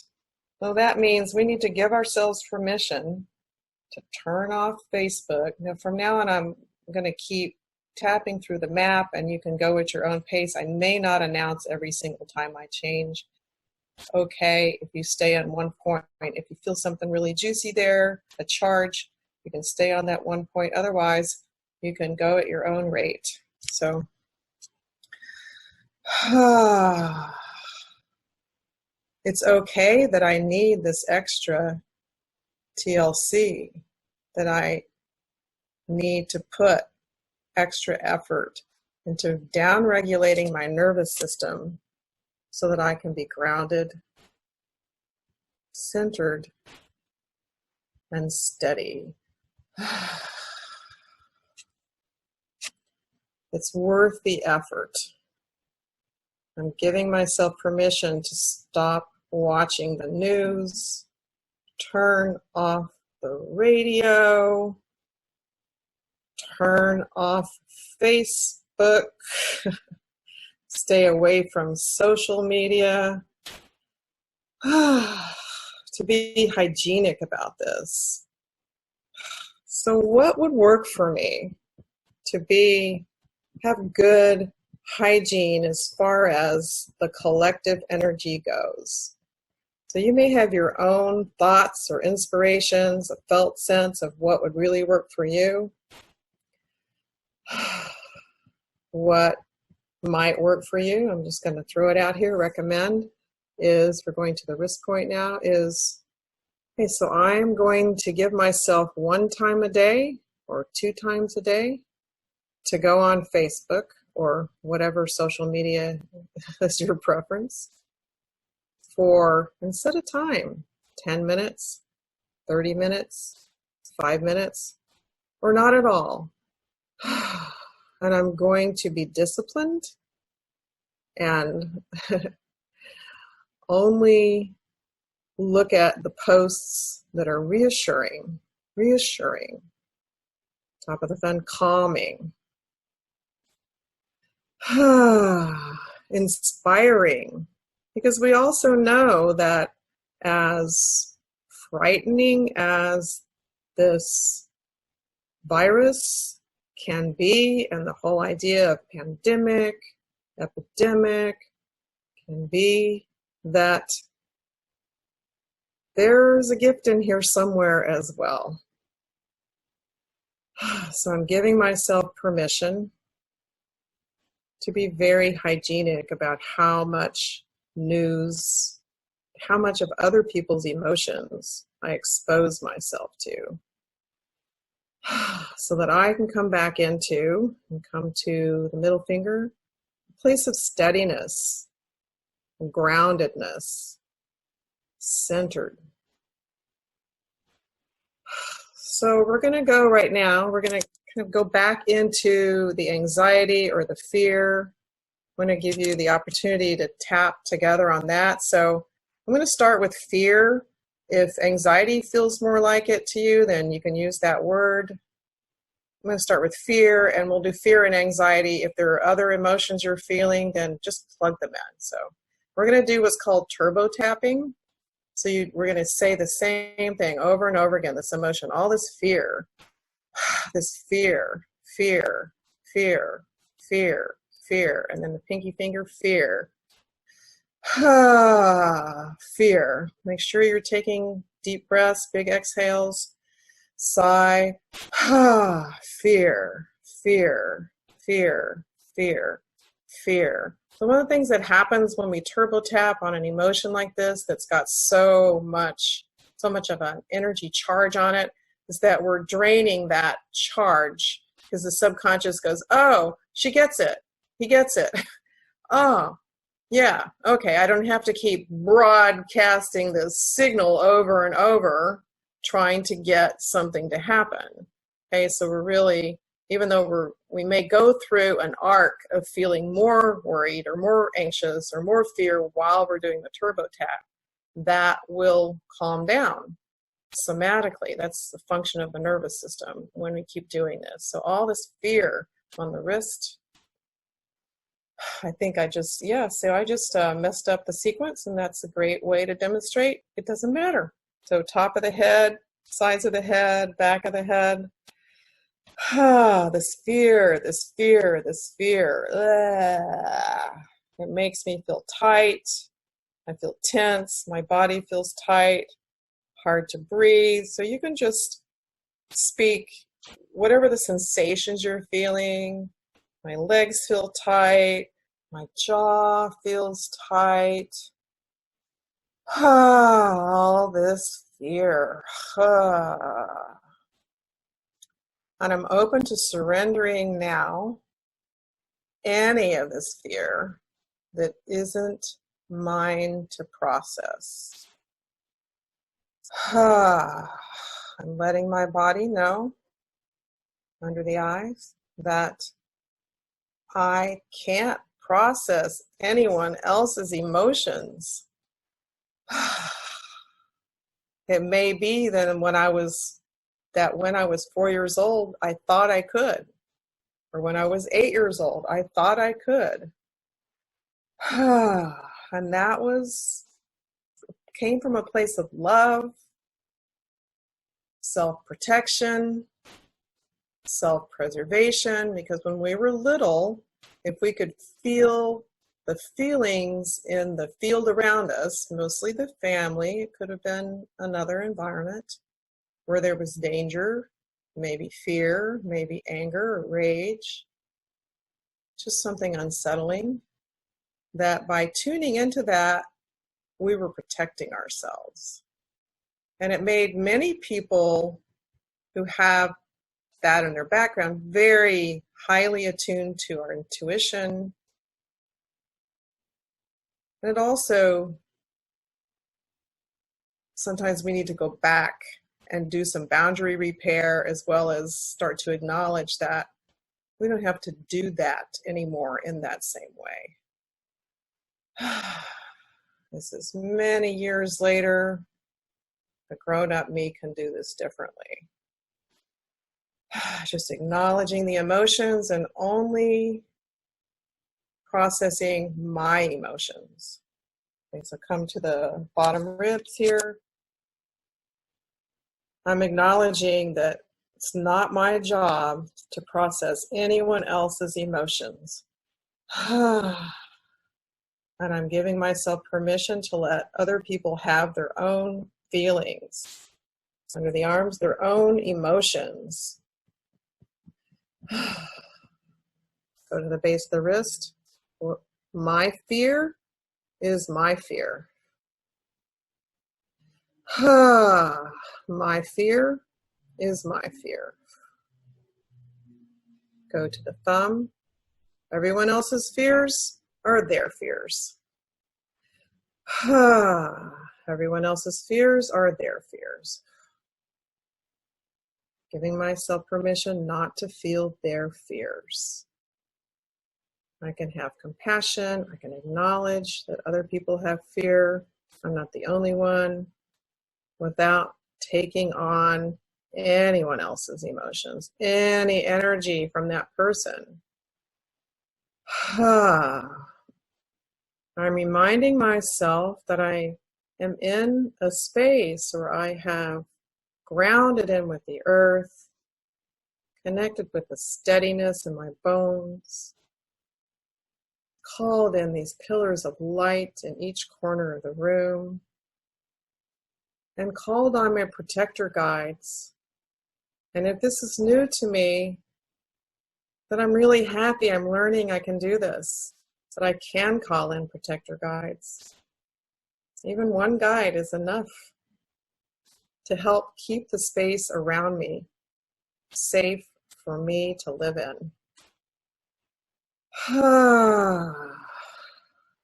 So that means we need to give ourselves permission to turn off Facebook. Now, from now on, I'm going to keep tapping through the map, and you can go at your own pace. I may not announce every single time I change. Okay, if you stay on one point, if you feel something really juicy there, a charge, you can stay on that one point. Otherwise, you can go at your own rate. So, it's okay that I need this extra TLC, that I need to put extra effort into down-regulating my nervous system so that I can be grounded, centered, and steady. It's worth the effort. I'm giving myself permission to stop watching the news, turn off the radio, turn off Facebook, stay away from social media, to be hygienic about this. So what would work for me to have good hygiene as far as the collective energy goes? So you may have your own thoughts or inspirations, a felt sense of what would really work for you. What might work for you, I'm just going to throw it out here, recommend, is, we're going to the risk point now, is, okay, so I'm going to give myself 1 time a day or 2 times a day to go on Facebook or whatever social media is your preference and set a time, 10 minutes, 30 minutes, 5 minutes, or not at all. And I'm going to be disciplined and only look at the posts that are reassuring, top of the fun, calming, inspiring, because we also know that as frightening as this virus can be, and the whole idea of pandemic, epidemic, can be, that there's a gift in here somewhere as well. So I'm giving myself permission to be very hygienic about how much news, how much of other people's emotions I expose myself to, so that I can come back into and come to the middle finger, a place of steadiness, groundedness, centered. So we're going to go right now, we're going to kind of go back into the anxiety or the fear. I'm going to give you the opportunity to tap together on that. So I'm going to start with fear. If anxiety feels more like it to you, then you can use that word. I'm going to start with fear, and we'll do fear and anxiety. If there are other emotions you're feeling, then just plug them in. So we're going to do what's called turbo tapping. So we're going to say the same thing over and over again, this emotion, all this fear, fear, fear, fear, fear, fear, and then the pinky finger, fear, Fear. Make sure you're taking deep breaths, big exhales. Sigh. Fear, fear, fear, fear, fear. So one of the things that happens when we turbo tap on an emotion like this that's got so much of an energy charge on it is that we're draining that charge because the subconscious goes, oh, she gets it. He gets it. Oh, yeah, okay, I don't have to keep broadcasting this signal over and over trying to get something to happen. Okay, so we're really, even though we may go through an arc of feeling more worried or more anxious or more fear while we're doing the turbo tap, that will calm down somatically. That's the function of the nervous system when we keep doing this. So all this fear on the wrist, I think I just messed up the sequence, and that's a great way to demonstrate it doesn't matter. So top of the head, sides of the head, back of the head. This fear, this fear, this fear. It makes me feel tight. I feel tense. My body feels tight, hard to breathe. So you can just speak whatever the sensations you're feeling. My legs feel tight. My jaw feels tight. All this fear. And I'm open to surrendering now any of this fear that isn't mine to process. I'm letting my body know under the eyes that I can't process anyone else's emotions. It may be that when I was 4 years old, I thought I could. Or when I was 8 years old, I thought I could. And that came from a place of love, self-protection, self-preservation, because when we were little, if we could feel the feelings in the field around us, mostly the family, it could have been another environment where there was danger, maybe fear, maybe anger or rage, just something unsettling, that by tuning into that, we were protecting ourselves. And it made many people who have that in their background very highly attuned to our intuition. And it also, sometimes we need to go back and do some boundary repair, as well as start to acknowledge that we don't have to do that anymore in that same way. This is many years later. The grown-up me can do this differently. Just acknowledging the emotions and only processing my emotions. Okay, so come to the bottom ribs here. I'm acknowledging that it's not my job to process anyone else's emotions. And I'm giving myself permission to let other people have their own feelings. Under the arms, their own emotions. Go to the base of the wrist. My fear is my fear. My fear is my fear. Go to the thumb. Everyone else's fears are their fears. Everyone else's fears are their fears. Giving myself permission not to feel their fears. I can have compassion. I can acknowledge that other people have fear. I'm not the only one, without taking on anyone else's emotions, any energy from that person. I'm reminding myself that I am in a space where I have grounded in with the earth, connected with the steadiness in my bones, called in these pillars of light in each corner of the room, and called on my protector guides. And if this is new to me, then I'm really happy I'm learning I can do this, that I can call in protector guides. Even one guide is enough to help keep the space around me safe for me to live in.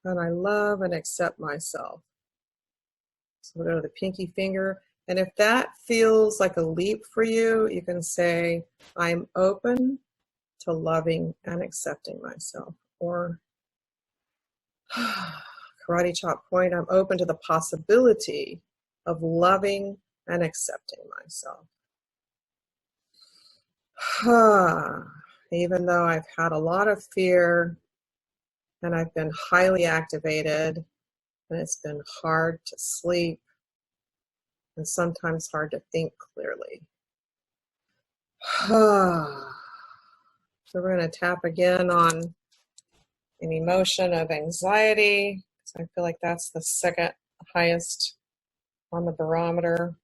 And I love and accept myself. So we'll go to the pinky finger. And if that feels like a leap for you, you can say, I'm open to loving and accepting myself. Or karate chop point, I'm open to the possibility of loving and accepting myself. Even though I've had a lot of fear and I've been highly activated and it's been hard to sleep and sometimes hard to think clearly. So we're going to tap again on an emotion of anxiety. So I feel like that's the second highest on the barometer.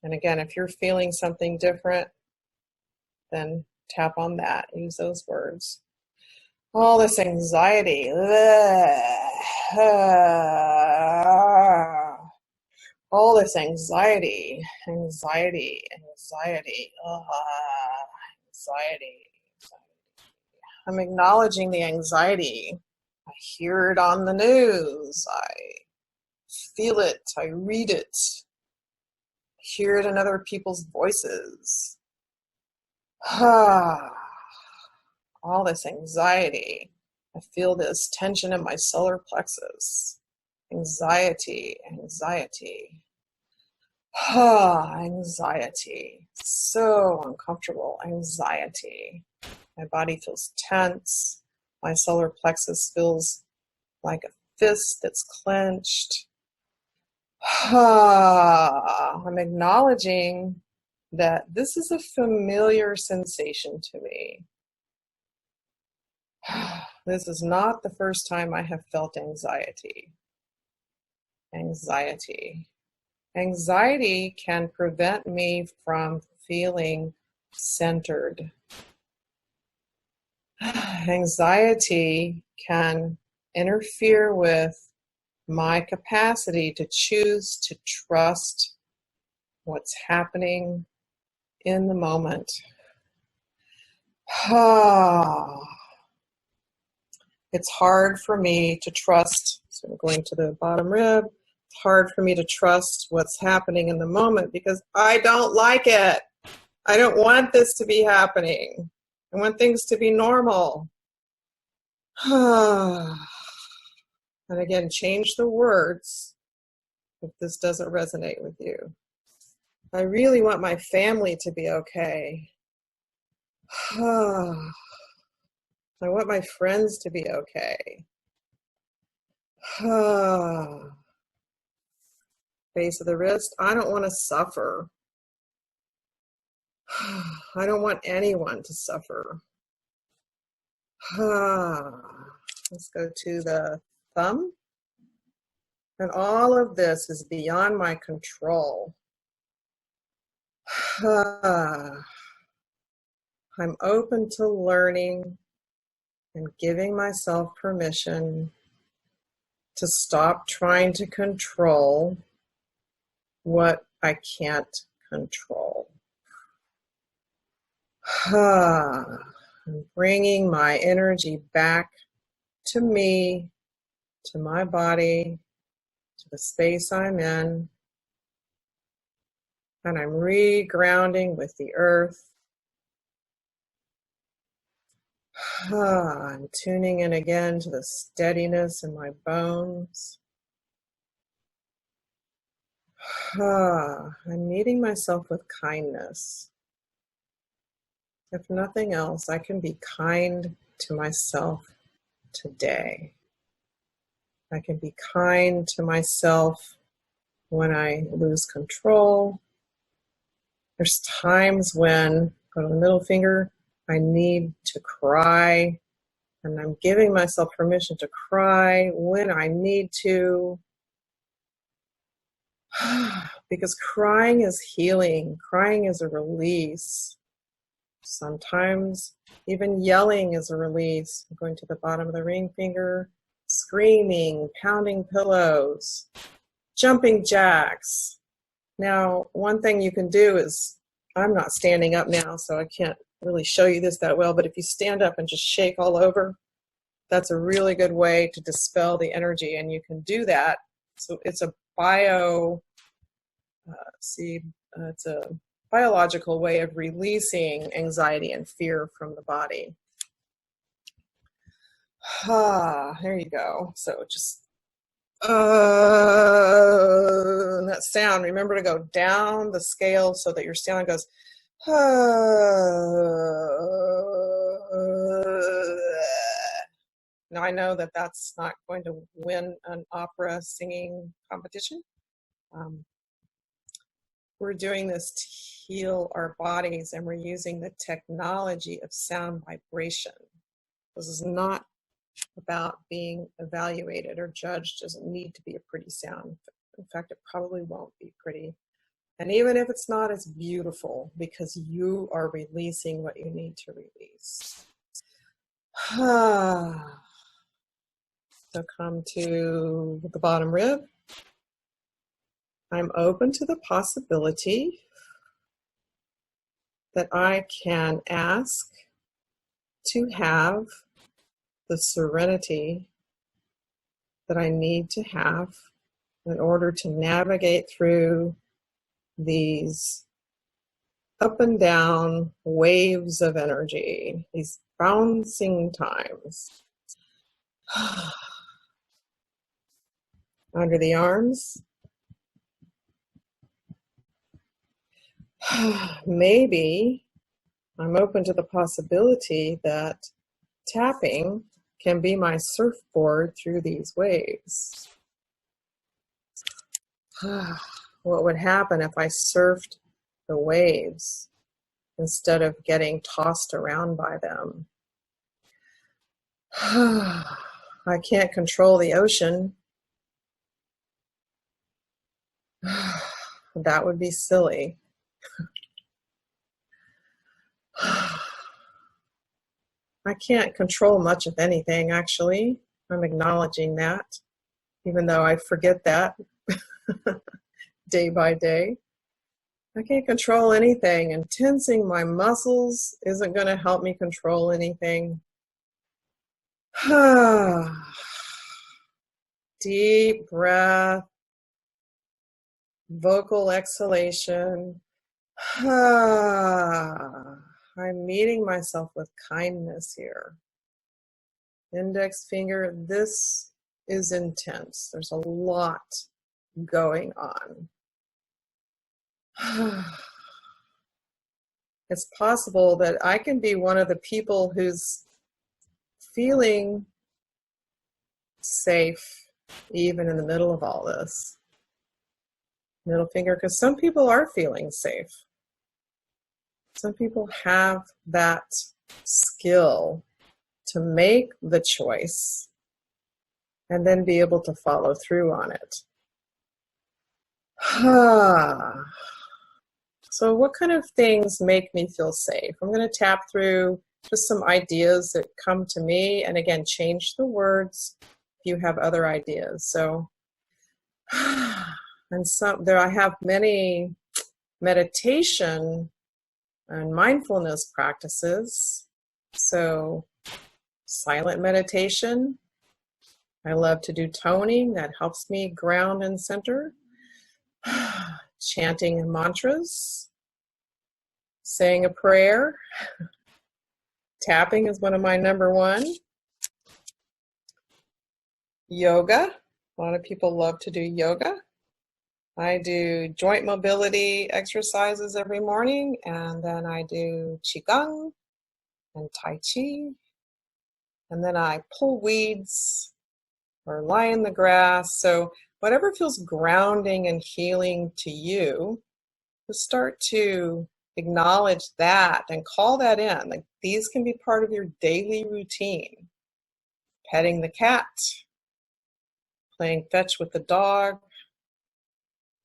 And again, if you're feeling something different, then tap on that. Use those words. All this anxiety. All this anxiety. Anxiety. I'm acknowledging the anxiety. I hear it on the news. I feel it. I read it. I hear it in other people's voices. All this anxiety. I feel this tension in my solar plexus. Anxiety. Anxiety. So uncomfortable. Anxiety. My body feels tense. My solar plexus feels like a fist that's clenched. I'm acknowledging that this is a familiar sensation to me. This is not the first time I have felt anxiety. Anxiety can prevent me from feeling centered. Anxiety can interfere with my capacity to choose to trust what's happening in the moment. It's hard for me to trust, so I'm going to the bottom rib, it's hard for me to trust what's happening in the moment because I don't like it. I don't want this to be happening. I want things to be normal. And again, change the words if this doesn't resonate with you. I really want my family to be okay. I want my friends to be okay. Base of the wrist, I don't want to suffer. I don't want anyone to suffer. Let's go to the thumb. And all of this is beyond my control. I'm open to learning and giving myself permission to stop trying to control what I can't control. I'm bringing my energy back to me, to my body, to the space I'm in. And I'm re-grounding with the earth. I'm tuning in again to the steadiness in my bones. I'm meeting myself with kindness. If nothing else, I can be kind to myself today. I can be kind to myself when I lose control. There's times when, go to the middle finger, I need to cry And I'm giving myself permission to cry when I need to. Because crying is healing. Crying is a release. Sometimes even yelling is a release. I'm going to the bottom of the ring finger, screaming, pounding pillows, jumping jacks. Now, one thing you can do is, I'm not standing up now, so I can't really show you this that well, but if you stand up and just shake all over, that's a really good way to dispel the energy, and you can do that. So it's a it's a biological way of releasing anxiety and fear from the body. There you go. So just that sound, remember to go down the scale so that your sound goes Now I know that that's not going to win an opera singing competition. We're doing this to heal our bodies, and we're using the technology of sound vibration. This is not about being evaluated or judged. Doesn't need to be a pretty sound. In fact, it probably won't be pretty. And even if it's not, it's beautiful because you are releasing what you need to release. So come to the bottom rib. I'm open to the possibility that I can ask to have the serenity that I need to have in order to navigate through these up and down waves of energy, these bouncing times. Under the arms. Maybe I'm open to the possibility that tapping can be my surfboard through these waves. What would happen if I surfed the waves instead of getting tossed around by them? I can't control the ocean. That would be silly. I can't control much of anything, actually. I'm acknowledging that, even though I forget that day by day. I can't control anything, and tensing my muscles isn't going to help me control anything. Deep breath, vocal exhalation. I'm meeting myself with kindness here. Index finger, this is intense. There's a lot going on. It's possible that I can be one of the people who's feeling safe even in the middle of all this. Middle finger, because some people are feeling safe. Some people have that skill to make the choice and then be able to follow through on it. So what kind of things make me feel safe? I'm going to tap through just some ideas that come to me, and again, change the words if you have other ideas. So, and I have many meditation and mindfulness practices. So, silent meditation. I love to do toning. That helps me ground and center. Chanting mantras. Saying a prayer. Tapping is one of my number one. Yoga. A lot of people love to do yoga. I do joint mobility exercises every morning, and then I do Qigong and Tai Chi, and then I pull weeds or lie in the grass. So whatever feels grounding and healing to you, just start to acknowledge that and call that in. Like, these can be part of your daily routine. petting the cat, playing fetch with the dog,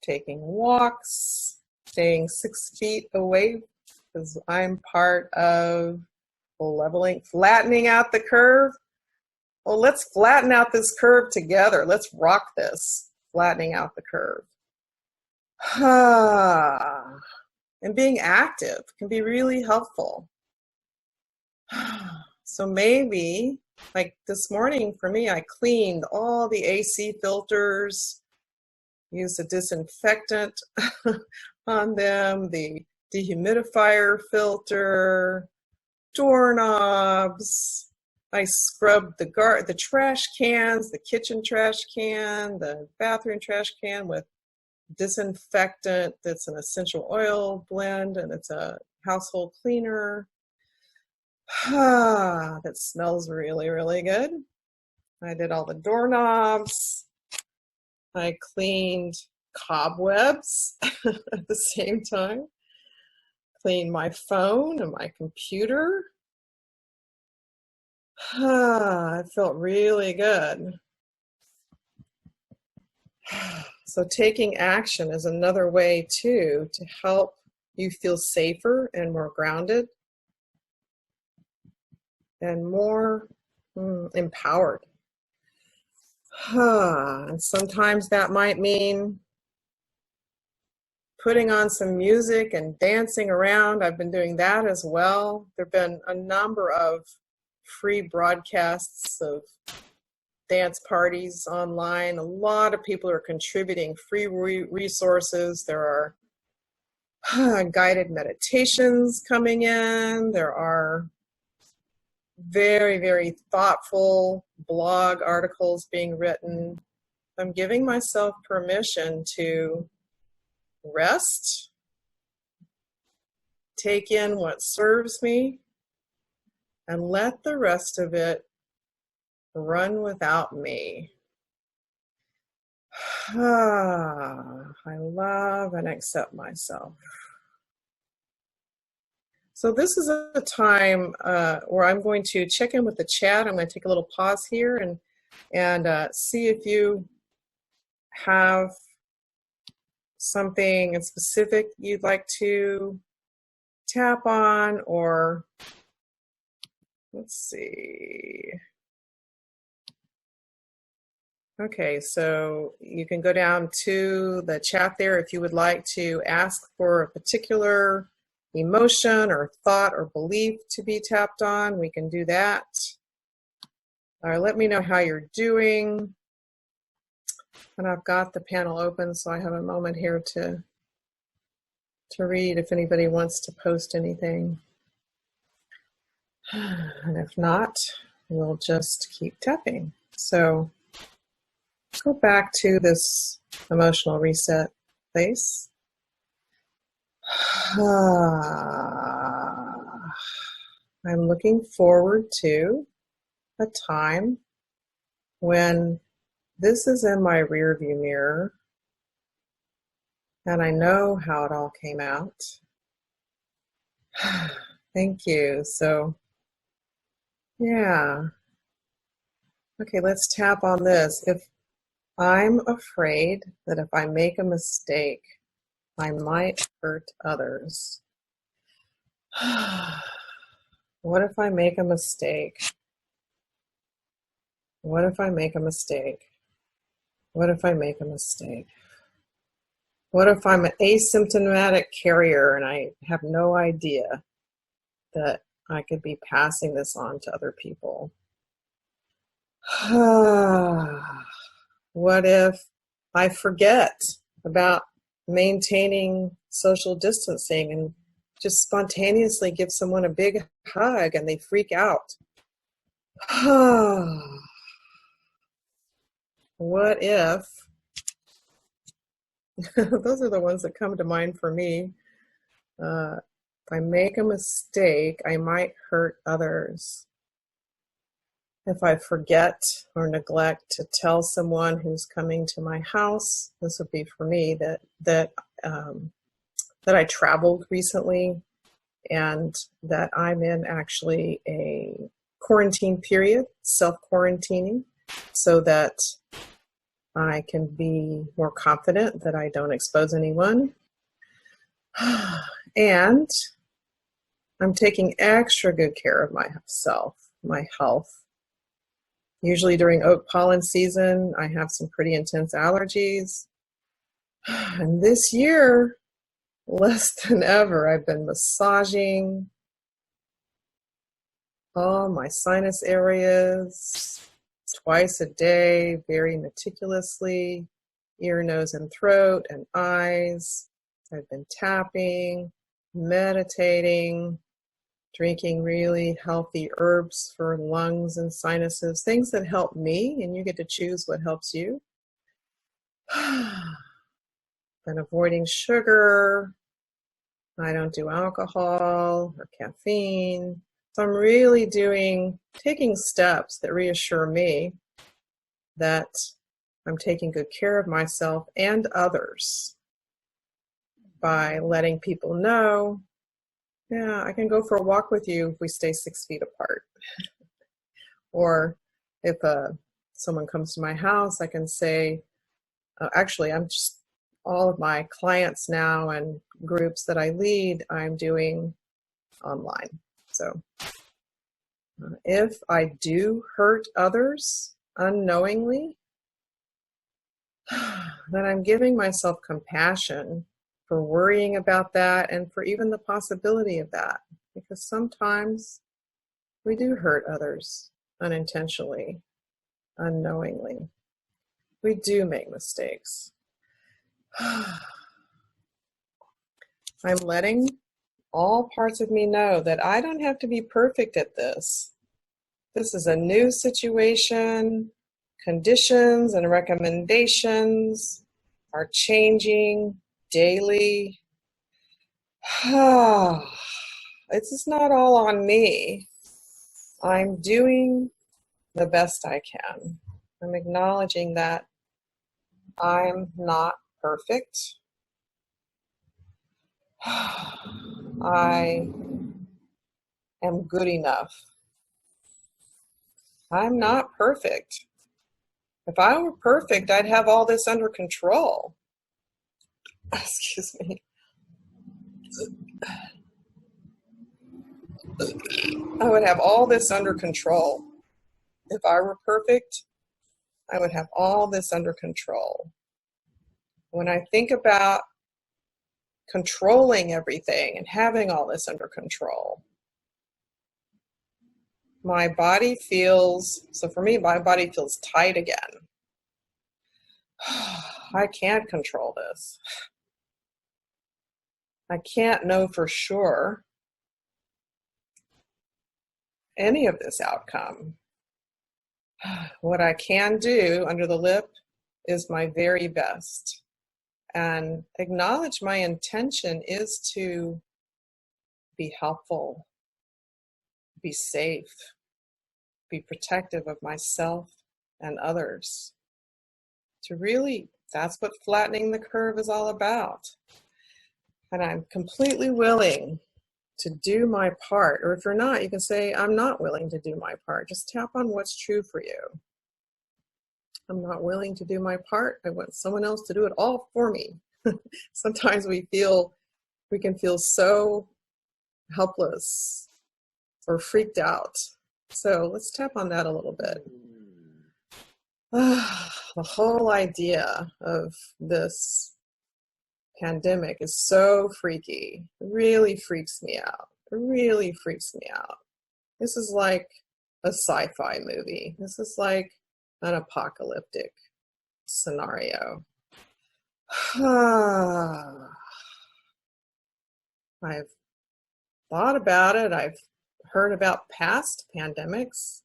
taking walks, staying 6 feet away because I'm part of flattening out the curve. Well, let's flatten out this curve together. Let's rock this, flattening out the curve. And being active can be really helpful. So maybe, like this morning for me, I cleaned all the AC filters, used a disinfectant on them, the dehumidifier filter, doorknobs. I scrubbed the trash cans, the kitchen trash can, the bathroom trash can with disinfectant that's an essential oil blend, and it's a household cleaner. That smells really, really good. I did all the doorknobs. I cleaned cobwebs at the same time. Cleaned my phone and my computer. It felt really good. So taking action is another way too to help you feel safer and more grounded and more empowered. And sometimes that might mean putting on some music and dancing around. I've been doing that as well. There have been a number of free broadcasts of dance parties online. A lot of people are contributing free resources. There are guided meditations coming in. There are very, very thoughtful blog articles being written. I'm giving myself permission to rest, take in what serves me, and let the rest of it run without me. I love and accept myself. So this is a time where I'm going to check in with the chat. I'm going to take a little pause here and see if you have something specific you'd like to tap on, or let's see. Okay, so you can go down to the chat there if you would like to ask for a particular emotion or thought or belief to be tapped on. We can do that. Let me know how you're doing. And I've got the panel open, so I have a moment here to read if anybody wants to post anything. And if not, we'll just keep tapping. So go back to this emotional reset place. I'm looking forward to a time when this is in my rearview mirror and I know how it all came out. Thank you. So, yeah. Okay, let's tap on this. If I'm afraid that if I make a mistake, I might hurt others. What if I make a mistake? What if I make a mistake? What if I make a mistake? What if I'm an asymptomatic carrier and I have no idea that I could be passing this on to other people? What if I forget about maintaining social distancing and just spontaneously give someone a big hug and they freak out? What if, those are the ones that come to mind for me. If I make a mistake, I might hurt others. If I forget or neglect to tell someone who's coming to my house, this would be for me, that I traveled recently and that I'm in actually a quarantine period, self-quarantining, so that I can be more confident that I don't expose anyone. And I'm taking extra good care of myself, my health. Usually during oak pollen season, I have some pretty intense allergies. And this year, less than ever, I've been massaging all my sinus areas twice a day, very meticulously, ear, nose, and throat, and eyes. I've been tapping, meditating, drinking really healthy herbs for lungs and sinuses, things that help me, and you get to choose what helps you. Been avoiding sugar. I don't do alcohol or caffeine. So I'm really taking steps that reassure me that I'm taking good care of myself and others by letting people know, yeah, I can go for a walk with you if we stay 6 feet apart. Or if someone comes to my house, I can say, actually, all of my clients now and groups that I lead, I'm doing online. So if I do hurt others unknowingly, then I'm giving myself compassion for worrying about that and for even the possibility of that. Because sometimes we do hurt others unintentionally, unknowingly. We do make mistakes. I'm letting all parts of me know that I don't have to be perfect at this. This is a new situation. Conditions and recommendations are changing daily. It's just not all on me. I'm doing the best I can. I'm acknowledging that I'm not perfect. I am good enough. I'm not perfect. If I were perfect, I'd have all this under control. Excuse me. I would have all this under control. If I were perfect, I would have all this under control. When I think about controlling everything and having all this under control, my body feels tight again. I can't control this. I can't know for sure any of this outcome. What I can do under the lip is my very best, and acknowledge my intention is to be helpful, be safe, be protective of myself and others. That's what flattening the curve is all about. And I'm completely willing to do my part. Or if you're not, you can say, I'm not willing to do my part. Just tap on what's true for you. I'm not willing to do my part. I want someone else to do it all for me. Sometimes we can feel so helpless or freaked out. So let's tap on that a little bit. The whole idea of this pandemic is so freaky. It really freaks me out. It really freaks me out. This is like a sci-fi movie. This is like an apocalyptic scenario. I've thought about it. I've heard about past pandemics,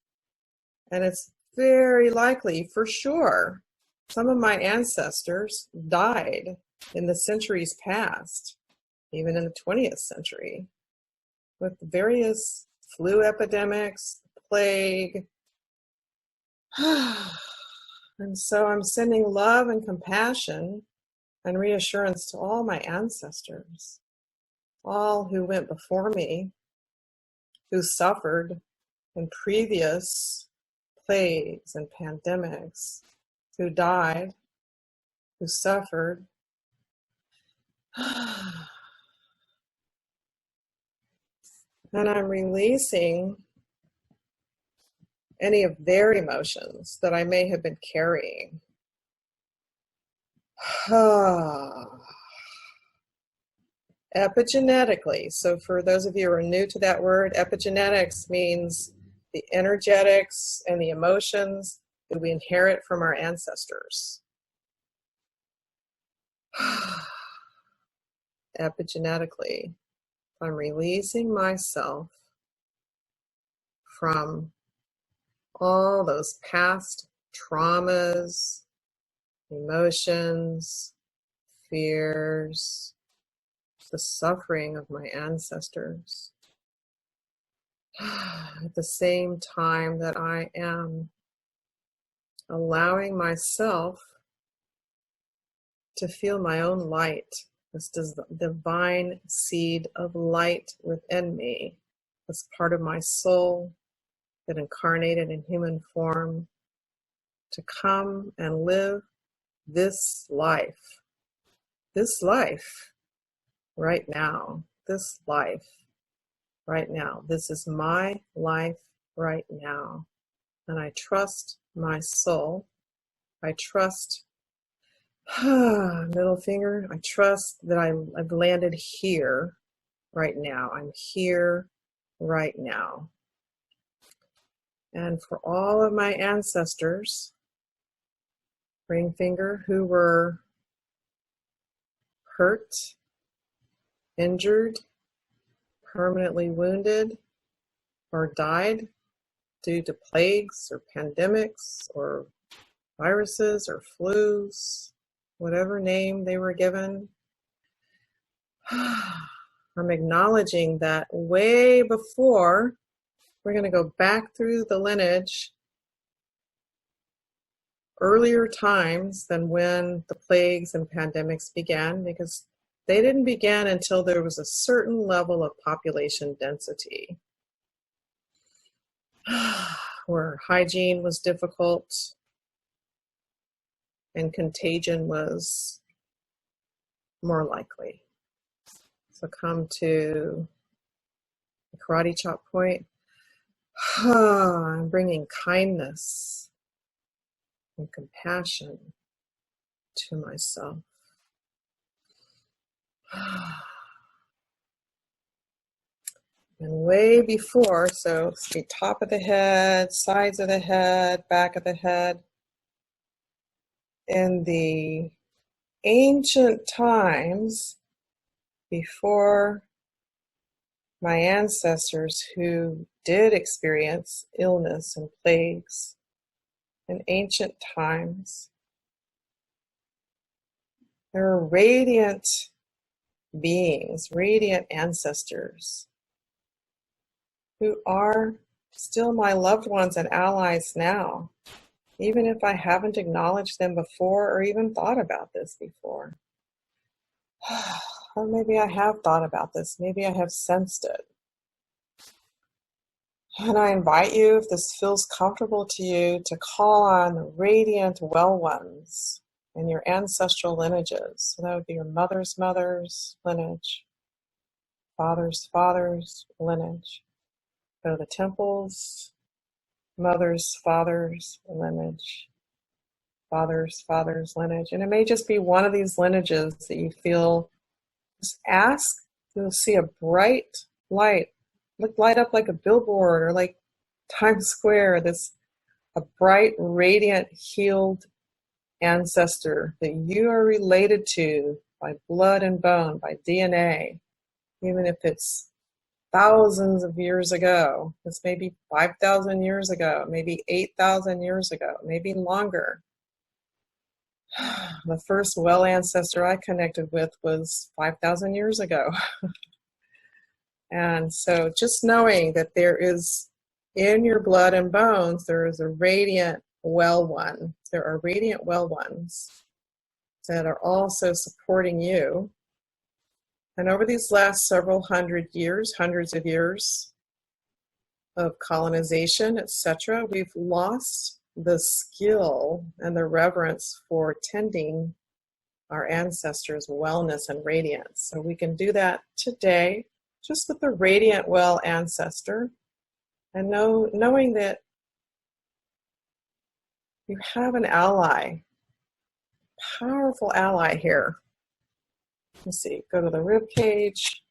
and it's very likely, for sure, some of my ancestors died in the centuries past, even in the 20th century, with various flu epidemics, plague. And so I'm sending love and compassion and reassurance to all my ancestors, all who went before me, who suffered in previous plagues and pandemics, who died, who suffered. And I'm releasing any of their emotions that I may have been carrying. Epigenetically, so for those of you who are new to that word, epigenetics means the energetics and the emotions that we inherit from our ancestors. Epigenetically, I'm releasing myself from all those past traumas, emotions, fears, the suffering of my ancestors. At the same time that I am allowing myself to feel my own light, this divine seed of light within me, this part of my soul that incarnated in human form to come and live this life right now, this life right now. This is my life right now. And I trust my soul. I trust, middle finger, I trust that I've landed here right now. I'm here right now. And for all of my ancestors, ring finger, who were hurt, injured, permanently wounded, or died due to plagues or pandemics or viruses or flus, whatever name they were given. I'm acknowledging that way before, we're going to go back through the lineage, earlier times than when the plagues and pandemics began, because they didn't begin until there was a certain level of population density, where hygiene was difficult and contagion was more likely. So come to the karate chop point. I'm bringing kindness and compassion to myself. And way before, so the top of the head, sides of the head, back of the head, in the ancient times, before my ancestors who did experience illness and plagues in ancient times, there were radiant beings, radiant ancestors, who are still my loved ones and allies now, even if I haven't acknowledged them before or even thought about this before. Or maybe I have thought about this, maybe I have sensed it. And I invite you, if this feels comfortable to you, to call on the radiant well ones in your ancestral lineages. So that would be your mother's mother's lineage, father's father's lineage. Go to the temples, mother's father's lineage, father's father's lineage. And it may just be one of these lineages that you feel. Just ask, you'll see a bright light, light up like a billboard or like Times Square, a bright, radiant, healed ancestor that you are related to by blood and bone, by DNA, even if it's thousands of years ago. It's maybe 5,000 years ago, maybe 8,000 years ago, maybe longer. The first well ancestor I connected with was 5,000 years ago. And so just knowing that there is, in your blood and bones, there is a radiant well one. There are radiant well ones that are also supporting you. And over these last several hundreds of years, of colonization, etc., we've lost the skill and the reverence for tending our ancestors' wellness and radiance. So we can do that today, just with the radiant well ancestor, and knowing that you have an ally, powerful ally here. Let's see, go to the rib cage.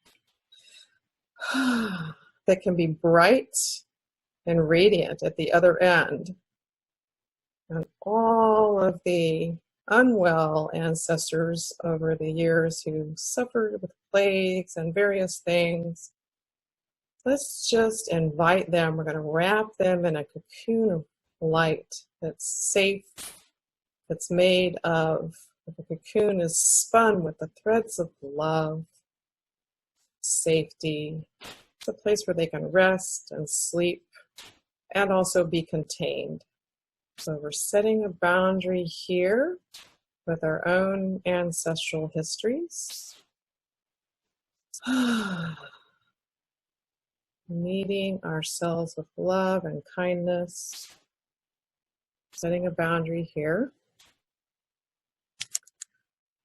That can be bright and radiant at the other end. And all of the unwell ancestors over the years who suffered with plagues and various things, let's just invite them. We're going to wrap them in a cocoon of light that's safe, that's made of, the cocoon is spun with the threads of love, safety. It's a place where they can rest and sleep and also be contained. So we're setting a boundary here with our own ancestral histories. Meeting ourselves with love and kindness. Setting a boundary here.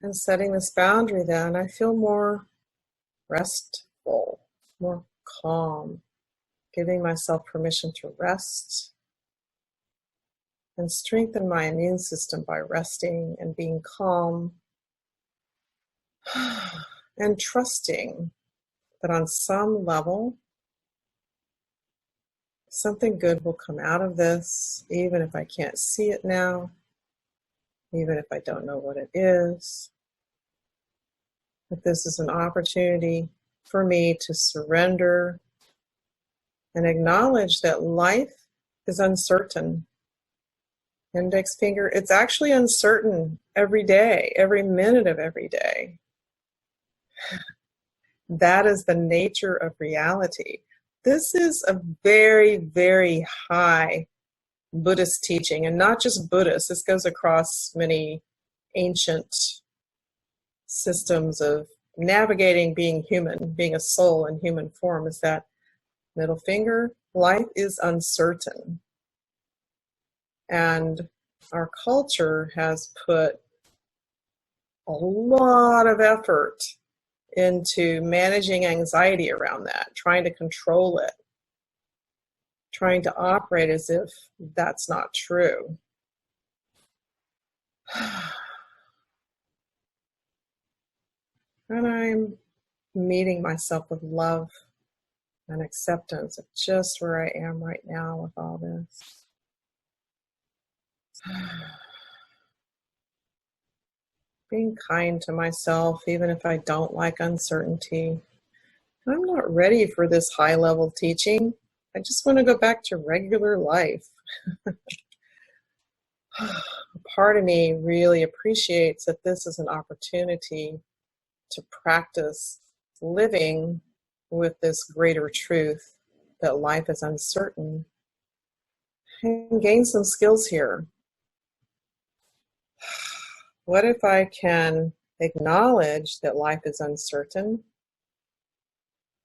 And setting this boundary then, I feel more restful, more calm, giving myself permission to rest and strengthen my immune system by resting and being calm and trusting that on some level, something good will come out of this, even if I can't see it now, even if I don't know what it is. That this is an opportunity for me to surrender and acknowledge that life is uncertain. Index finger, it's actually uncertain every day, every minute of every day. That is the nature of reality. This is a very, very high Buddhist teaching, and not just Buddhist. This goes across many ancient systems of navigating being human, being a soul in human form, is that middle finger, life is uncertain. And our culture has put a lot of effort into managing anxiety around that, trying to control it, trying to operate as if that's not true. And I'm meeting myself with love and acceptance of just where I am right now with all this. Being kind to myself, even if I don't like uncertainty. I'm not ready for this high-level teaching. I just want to go back to regular life. Part of me really appreciates that this is an opportunity to practice living with this greater truth that life is uncertain and gain some skills here. What if I can acknowledge that life is uncertain,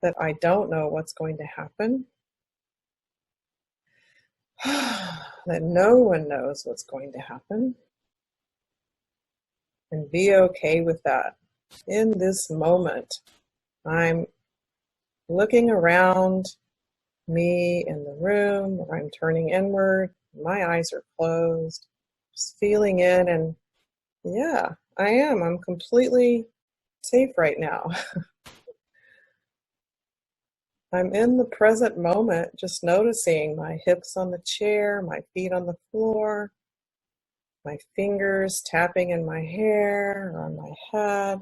that I don't know what's going to happen, that no one knows what's going to happen, and be okay with that. In this moment, I'm looking around me in the room, or I'm turning inward, my eyes are closed, just feeling in, and yeah, I am. I'm completely safe right now. I'm in the present moment, just noticing my hips on the chair, my feet on the floor, my fingers tapping in my hair or on my head.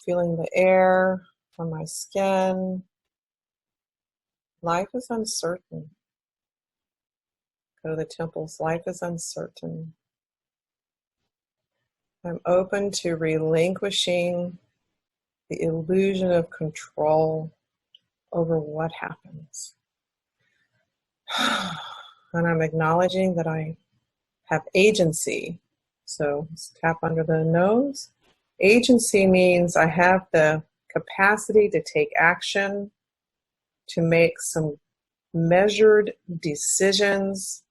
Feeling the air on my skin. Life is uncertain. Go to the temples. Life is uncertain. I'm open to relinquishing the illusion of control over what happens. And I'm acknowledging that I have agency. So tap under the nose. Agency means I have the capacity to take action to make some measured decisions,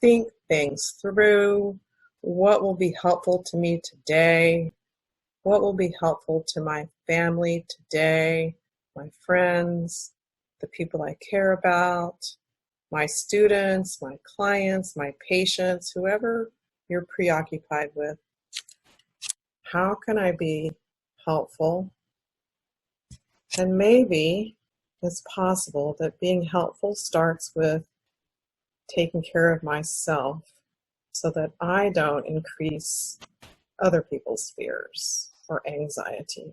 think things through. What will be helpful to me today? What will be helpful to my family today, my friends, the people I care about, my students, my clients, my patients, whoever you're preoccupied with? How can I be helpful? And maybe it's possible that being helpful starts with taking care of myself so that I don't increase other people's fears or anxiety.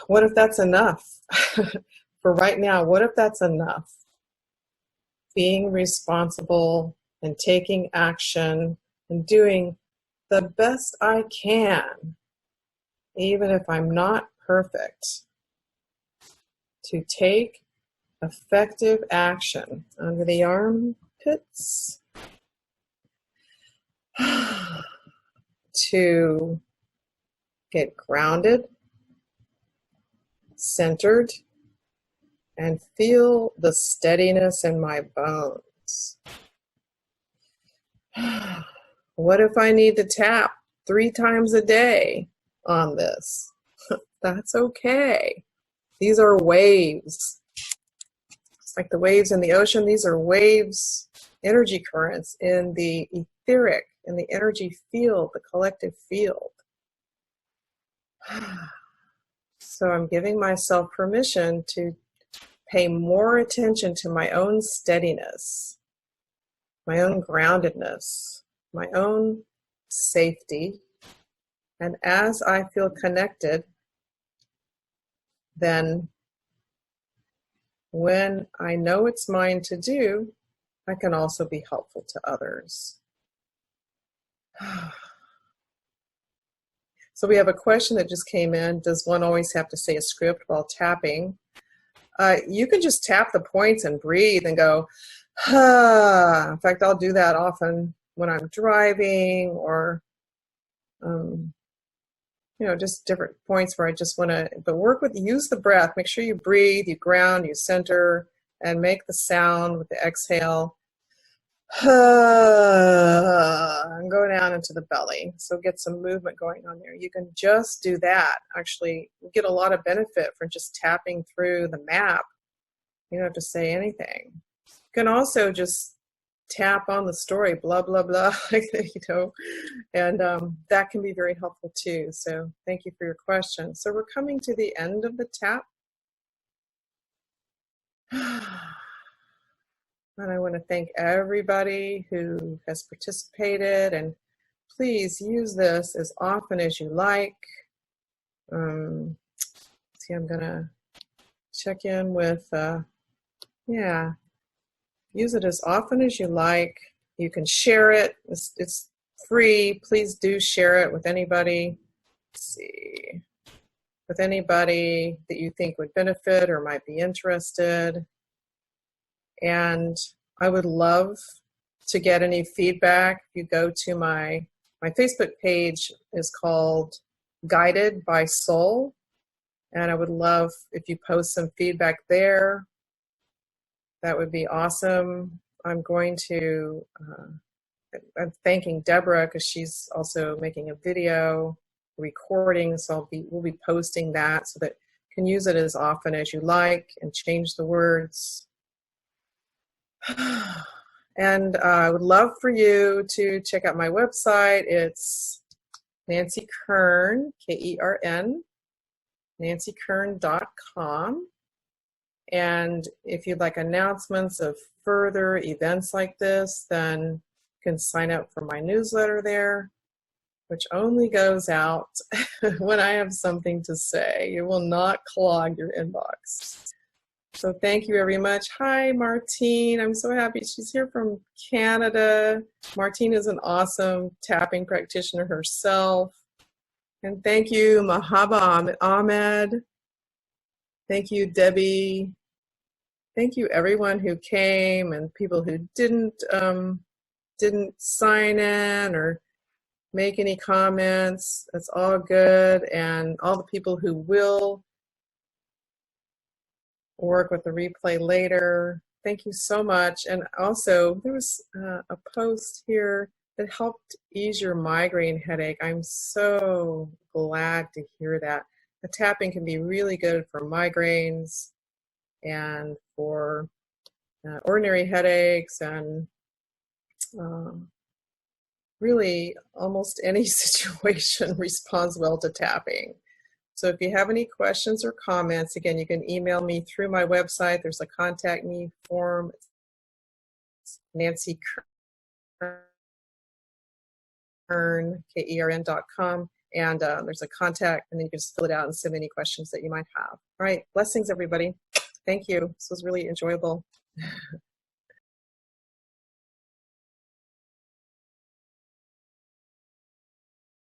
What if that's enough? For right now, what if that's enough? Being responsible and taking action and doing the best I can, even if I'm not perfect, to take effective action under the armpits, to get grounded, centered, and feel the steadiness in my bones. What if I need to tap 3 times a day on this? That's okay. These are waves. It's like the waves in the ocean. These are waves, energy currents in the etheric, in the energy field, the collective field. So I'm giving myself permission to pay more attention to my own steadiness, my own groundedness, my own safety. And as I feel connected, then when I know it's mine to do, I can also be helpful to others. So we have a question that just came in. Does one always have to say a script while tapping? You can just tap the points and breathe and go, ah. In fact, I'll do that often when I'm driving or, just different points where I just want to, but use the breath. Make sure you breathe, you ground, you center, and make the sound with the exhale. And go down into the belly. So get some movement going on there. You can just do that. Actually, you get a lot of benefit from just tapping through the map. You don't have to say anything. You can also just tap on the story, blah, blah, blah, and that can be very helpful too. So thank you for your question. So we're coming to the end of the tap. And I want to thank everybody who has participated, and please use this as often as you like. I'm going to check in with, use it as often as you like. You can share it. It's free. Please do share it with anybody. Let's see. With anybody that you think would benefit or might be interested. And I would love to get any feedback. If you go to my Facebook page is called Guided by Soul. And I would love if you post some feedback there. That would be awesome. I'm thanking Deborah because she's also making a video recording. So we'll be posting that so that you can use it as often as you like and change the words. And I would love for you to check out my website. It's Nancy Kern, Kern, nancykern.com. And if you'd like announcements of further events like this, then you can sign up for my newsletter there, which only goes out when I have something to say. It will not clog your inbox. So thank you very much. Hi, Martine. I'm so happy she's here from Canada. Martine is an awesome tapping practitioner herself. And thank you, Mahaba Ahmed. Thank you, Debbie. Thank you, everyone who came and people who didn't sign in or make any comments. It's all good. And all the people who will work with the replay later. Thank you so much. And also, there was a post here that helped ease your migraine headache. I'm so glad to hear that. The tapping can be really good for migraines and for ordinary headaches and really almost any situation responds well to tapping. So if you have any questions or comments, again, you can email me through my website. There's a contact me form. It's Nancy Kern, Kern.com. And there's a contact, and then you can just fill it out and send any questions that you might have. All right. Blessings, everybody. Thank you. This was really enjoyable.